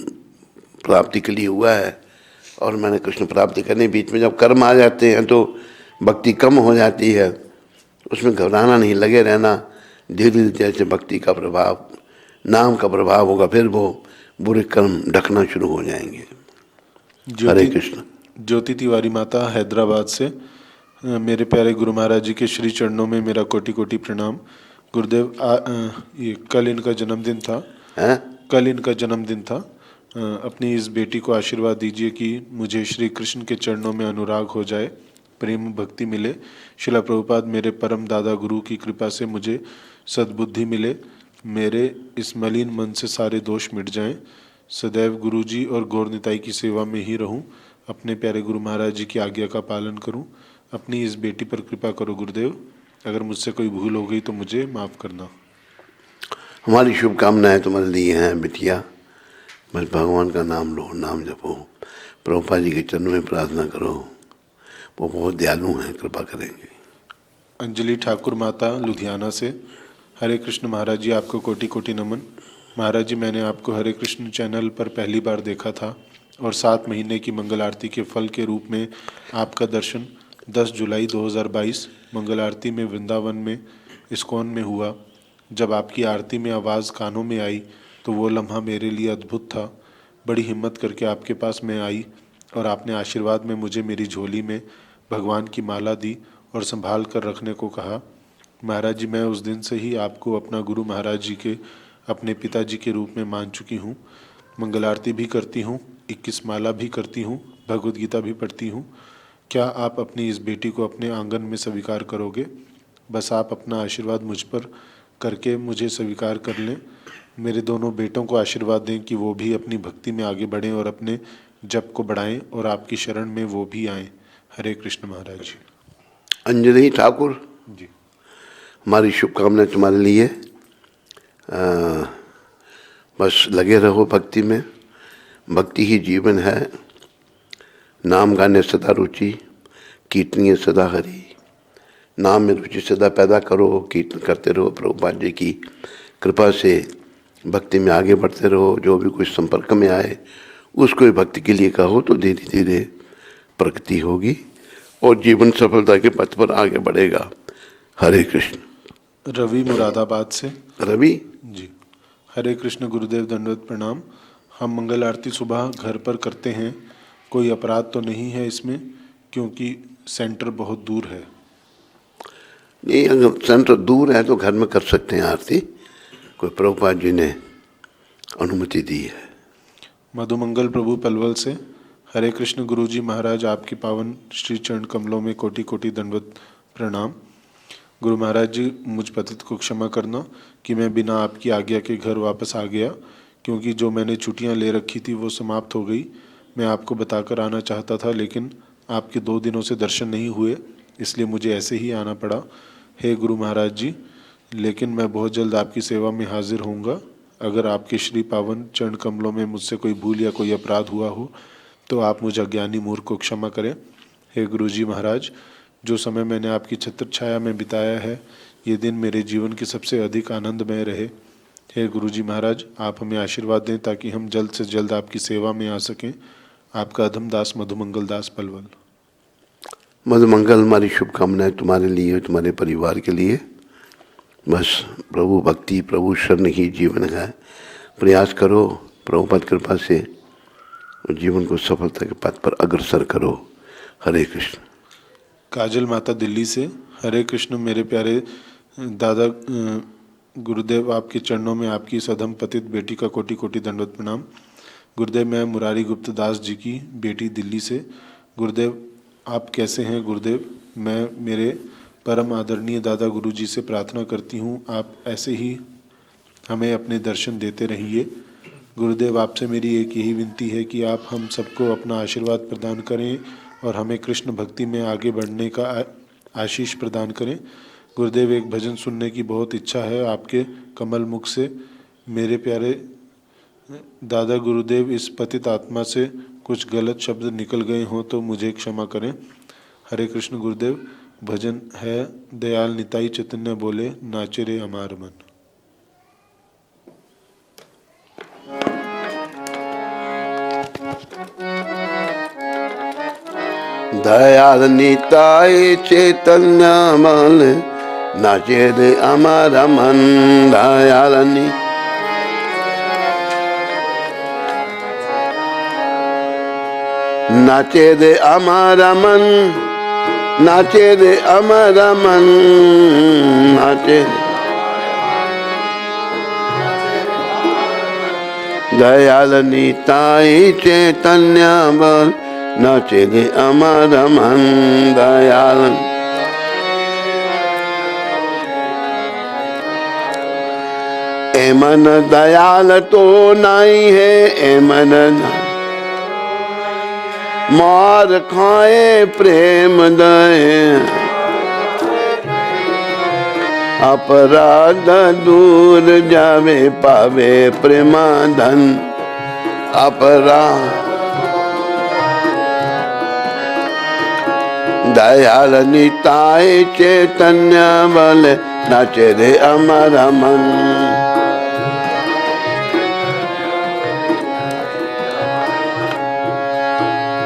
प्राप्ति के लिए हुआ है और मैंने कृष्ण प्राप्ति करने। बीच में जब कर्म आ जाते हैं तो भक्ति कम हो जाती है, उसमें घबराना नहीं, लगे रहना। धीरे धीरे जैसे भक्ति का प्रभाव, नाम का प्रभाव होगा, फिर वो बुरे कर्म ढकना शुरू हो जाएंगे। हरे कृष्ण। ज्योति तिवारी माता हैदराबाद से, मेरे प्यारे गुरु महाराज जी के श्री चरणों में मेरा कोटि कोटि प्रणाम। गुरुदेव, ये कल इनका जन्मदिन था। कल इनका जन्मदिन था। अपनी इस बेटी को आशीर्वाद दीजिए कि मुझे श्री कृष्ण के चरणों में अनुराग हो जाए, प्रेम भक्ति मिले। शिला प्रभुपाद मेरे परम दादा गुरु की कृपा से मुझे सद्बुद्धि मिले, मेरे इस मलिन मन से सारे दोष मिट जाएं। सदैव गुरु जी और गौर निताई की सेवा में ही रहूं, अपने प्यारे गुरु महाराज जी की आज्ञा का पालन करूं। अपनी इस बेटी पर कृपा करो गुरुदेव, अगर मुझसे कोई भूल हो गई तो मुझे माफ़ करना। हमारी शुभकामनाएं तुम्हारे लिए हैं बिटिया। बस भगवान का नाम लो, नाम जपो, प्रभुपाद जी के चरणों में प्रार्थना करो, वो बहुत दयालु हैं, कृपा करेंगे। अंजलि ठाकुर माता लुधियाना से, हरे कृष्ण महाराज जी, आपको कोटि कोटि नमन। महाराज जी, मैंने आपको हरे कृष्ण चैनल पर पहली बार देखा था और 7 महीने की मंगल आरती के फल के रूप में आपका दर्शन 10 जुलाई 2022 मंगल आरती में वृंदावन में इस्कॉन में हुआ। जब आपकी आरती में आवाज़ कानों में आई तो वो लम्हा मेरे लिए अद्भुत था। बड़ी हिम्मत करके आपके पास मैं आई और आपने आशीर्वाद में मुझे मेरी झोली में भगवान की माला दी और संभाल कर रखने को कहा। महाराज जी, मैं उस दिन से ही आपको अपना गुरु महाराज जी के अपने पिताजी के रूप में मान चुकी हूँ। मंगल आरती भी करती हूँ, 21 माला भी करती हूँ, भगवद गीता भी पढ़ती हूँ। क्या आप अपनी इस बेटी को अपने आंगन में स्वीकार करोगे? बस आप अपना आशीर्वाद मुझ पर करके मुझे स्वीकार कर लें। मेरे दोनों बेटों को आशीर्वाद दें कि वो भी अपनी भक्ति में आगे बढ़ें और अपने जप को बढ़ाएं और आपकी शरण में वो भी आएं। हरे कृष्ण महाराज जी। अंजलि ठाकुर जी, हमारी शुभकामनाएं तुम्हारे लिए। बस लगे रहो भक्ति में, भक्ति ही जीवन है। नाम गाने सदा रुचि, कीर्तनीय सदा हरि। नाम में रुचि सदा पैदा करो, कीर्तन करते रहो, प्रभुपाद जी की कृपा से भक्ति में आगे बढ़ते रहो। जो भी कुछ संपर्क में आए उसको भी भक्ति के लिए कहो तो धीरे धीरे प्रगति होगी और जीवन सफलता के पथ पर आगे बढ़ेगा। हरे कृष्ण। रवि मुरादाबाद से, रवि जी, हरे कृष्ण गुरुदेव, दंडवत प्रणाम। हम मंगल आरती सुबह घर पर करते हैं, कोई अपराध तो नहीं है इसमें, क्योंकि सेंटर बहुत दूर है? नहीं, अगर सेंटर दूर है तो घर में कर सकते हैं आरती, कोई प्रभुपाद जी ने अनुमति दी है। मधुमंगल प्रभु पलवल से, हरे कृष्ण गुरु जी महाराज, आपके पावन श्री चरण कमलों में कोटि कोटि दंडवत प्रणाम। गुरु महाराज जी, मुझ पतित को क्षमा करना कि मैं बिना आपकी आज्ञा के घर वापस आ गया, क्योंकि जो मैंने छुट्टियां ले रखी थी वो समाप्त हो गई। मैं आपको बताकर आना चाहता था, लेकिन आपके 2 दिनों से दर्शन नहीं हुए, इसलिए मुझे ऐसे ही आना पड़ा। हे गुरु महाराज जी, लेकिन मैं बहुत जल्द आपकी सेवा में हाजिर होऊंगा। अगर आपके श्री पावन चरण कमलों में मुझसे कोई भूल या कोई अपराध हुआ हो तो आप मुझे अज्ञानी मूर्ख को क्षमा करें। हे गुरु जी महाराज, जो समय मैंने आपकी छत्र छाया में बिताया है, ये दिन मेरे जीवन के सबसे अधिक आनंदमय रहे। हे गुरु जी महाराज, आप हमें आशीर्वाद दें ताकि हम जल्द से जल्द आपकी सेवा में आ सकें। आपका अधम दास मधुमंगल दास पलवल। मधुमंगल, हमारी शुभकामनाएं तुम्हारे लिए, तुम्हारे परिवार के लिए। बस प्रभु भक्ति, प्रभु शरण ही जीवन है। प्रयास करो, प्रभुपद कृपा से जीवन को सफलता के पथ पर अग्रसर करो। हरे कृष्ण। काजल माता दिल्ली से, हरे कृष्ण मेरे प्यारे दादा गुरुदेव, आपके चरणों में आपकी सधम पतित बेटी का कोटि कोटि दंडवत प्रणाम। गुरुदेव, मैं मुरारी गुप्त दास जी की बेटी दिल्ली से। गुरुदेव आप कैसे हैं? गुरुदेव मैं मेरे परम आदरणीय दादा गुरु जी से प्रार्थना करती हूँ, आप ऐसे ही हमें अपने दर्शन देते रहिए। गुरुदेव आपसे मेरी एक यही विनती है कि आप हम सबको अपना आशीर्वाद प्रदान करें और हमें कृष्ण भक्ति में आगे बढ़ने का आशीष प्रदान करें। गुरुदेव एक भजन सुनने की बहुत इच्छा है आपके कमल मुख से। मेरे प्यारे दादा गुरुदेव, इस पतित आत्मा से कुछ गलत शब्द निकल गए हों तो मुझे क्षमा करें। हरे कृष्ण गुरुदेव। भजन है, दयाल निताई चैतन्य बोले, नाचे रे अमार मन। दयाल निताई चैतन्य बोले, नाचे रे अमार मन। दयाल नाचे रे अमार मन, नाचे रे अमर मन, नाचे। दयाल निताई चैतन्य बोल, नाचे रे अमर मन। दयाल ए मन दयाल तो नहीं है, ए मन मार खाए प्रेम दए। अपराध दूर जावे, पावे प्रेमाधन। अपराध दयाल निताई चैतन्य बोले, नाचे रे अमर मन।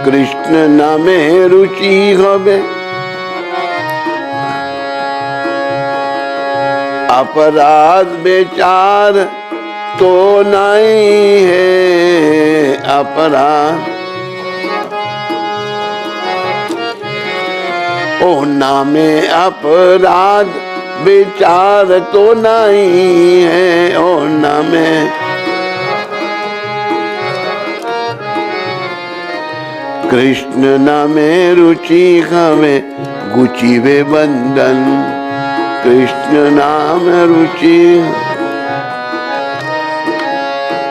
कृष्ण नामे रुचि होवे, अपराध बेचार तो नहीं है। अपराध ओ नामे अपराध बेचार तो नहीं है। ओ नामे कृष्ण नामे रुचि हवे, गुची वे बंधन। कृष्ण नाम रुचि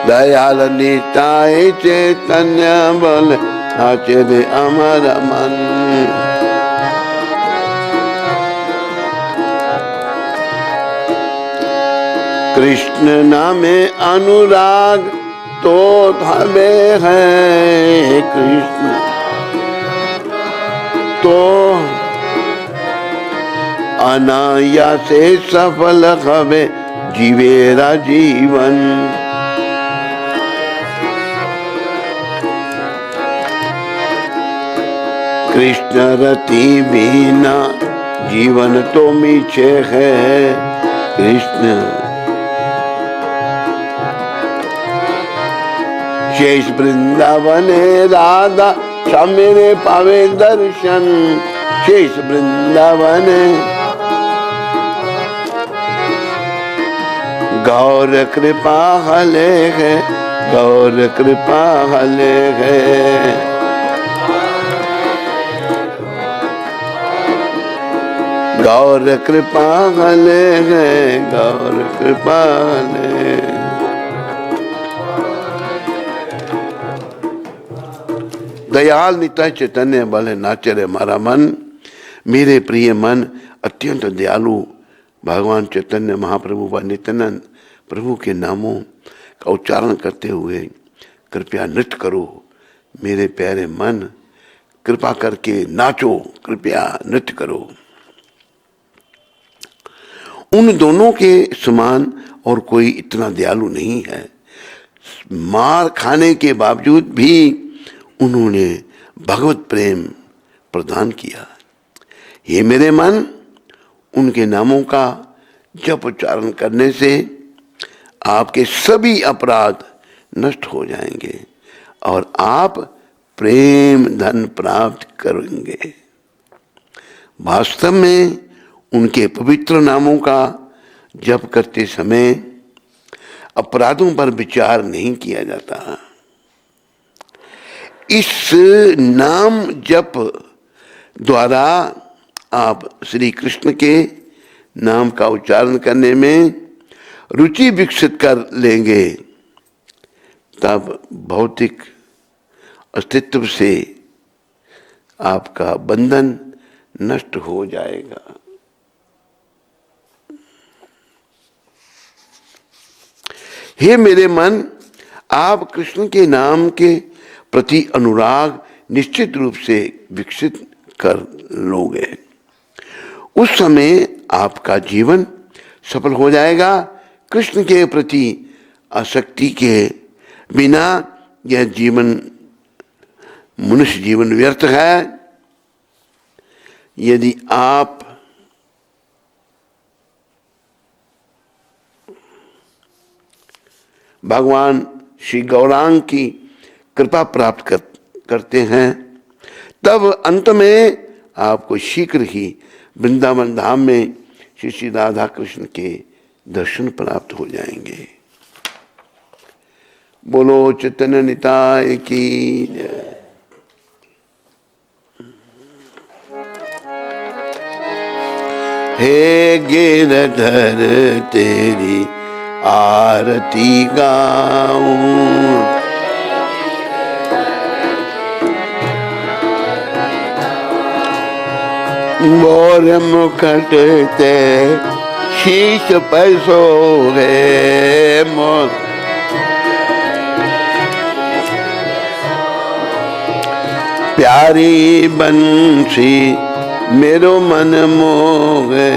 दयाल निताई चैतन्य बोले, नाचे रे अमर मन। कृष्ण नामे अनुराग तो हवे है। कृष्ण तो अनायासे सफल हवे, जीवेरा जीवन। कृष्ण रति बिना जीवन तो मीछे है। कृष्ण शेष वृंदावन राधा, मेरे पावे दर्शन। शेष वृंदावन गौर कृपा हले है, गौर कृपा हले है। गौर कृपा हले है, गौर कृपा हले। दयाल निताई चैतन्य बोले, नाचे रे मारा मन। मेरे प्रिय मन अत्यंत दयालु भगवान चैतन्य महाप्रभु व नित्यानंद प्रभु के नामों का उच्चारण करते हुए कृपया नृत्य करो। मेरे प्यारे मन कृपा करके नाचो, कृपया नृत्य करो। उन दोनों के समान और कोई इतना दयालु नहीं है। मार खाने के बावजूद भी उन्होंने भगवत प्रेम प्रदान किया। हे मेरे मन, उनके नामों का जप उच्चारण करने से आपके सभी अपराध नष्ट हो जाएंगे और आप प्रेम धन प्राप्त करेंगे। वास्तव में उनके पवित्र नामों का जप करते समय अपराधों पर विचार नहीं किया जाता। इस नाम जप द्वारा आप श्री कृष्ण के नाम का उच्चारण करने में रुचि विकसित कर लेंगे, तब भौतिक अस्तित्व से आपका बंधन नष्ट हो जाएगा। हे मेरे मन, आप कृष्ण के नाम के प्रति अनुराग निश्चित रूप से विकसित कर लोगे। उस समय आपका जीवन सफल हो जाएगा। कृष्ण के प्रति आसक्ति के बिना यह जीवन, मनुष्य जीवन व्यर्थ है। यदि आप भगवान श्री गौरांग की कृपा प्राप्त करते हैं, तब अंत में आपको शीघ्र ही वृंदावन धाम में श्री श्री राधा कृष्ण के दर्शन प्राप्त हो जाएंगे। बोलो चैतन्य निताय की जय। हे गिरधर तेरी आरती गाऊं, मोर मुकुट ते शीश पर सोहे मोर, प्यारी बंसी मेरो मन मोहे,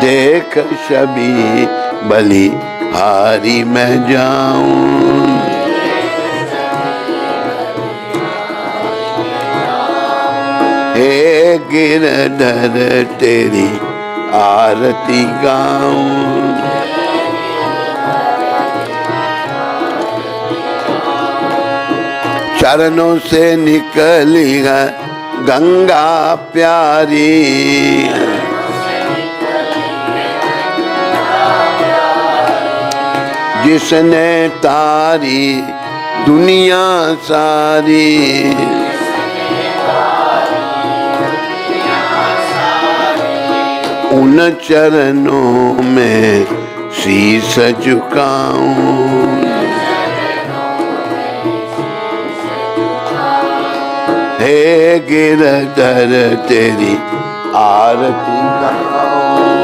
देख सभी बलि हारी मैं जाऊं, हे गिरधर तेरी आरती गाऊं, चरणों से निकली है गंगा प्यारी, जिसने तारी दुनिया सारी, उन चरणों में शीश झुकाऊं, हे गिरधर तेरी आरती गाऊं,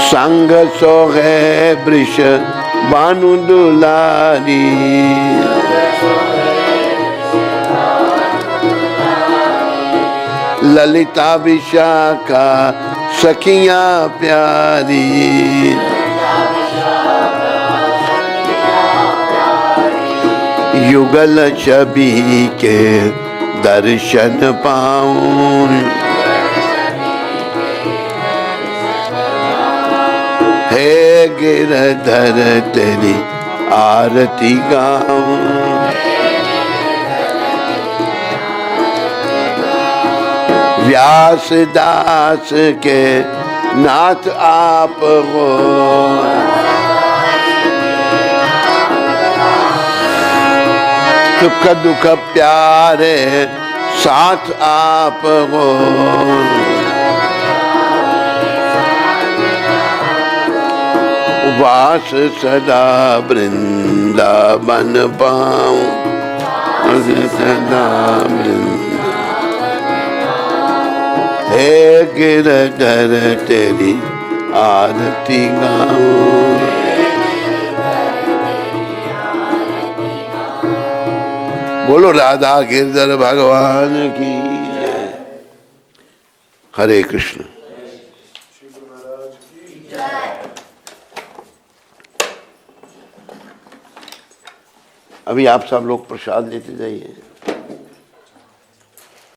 संग सोहे वृष बानु दुलारी, ललिता विशाखा सखियां प्यारी, युगल छवि के दर्शन पाऊं, हे गिरधर तेरी आरती गाऊं, व्यास दास के नाथ आप हो, सुख दुख प्यारे साथ आप हो, वास सदा वृंदावन पाऊं, सदा हे गिरधर तेरी आरती गाऊं, बोलो राधा गिरधर भगवान की। हरे कृष्ण। श्री गुरु महाराज की अभी आप सब लोग प्रसाद लेते जाइए।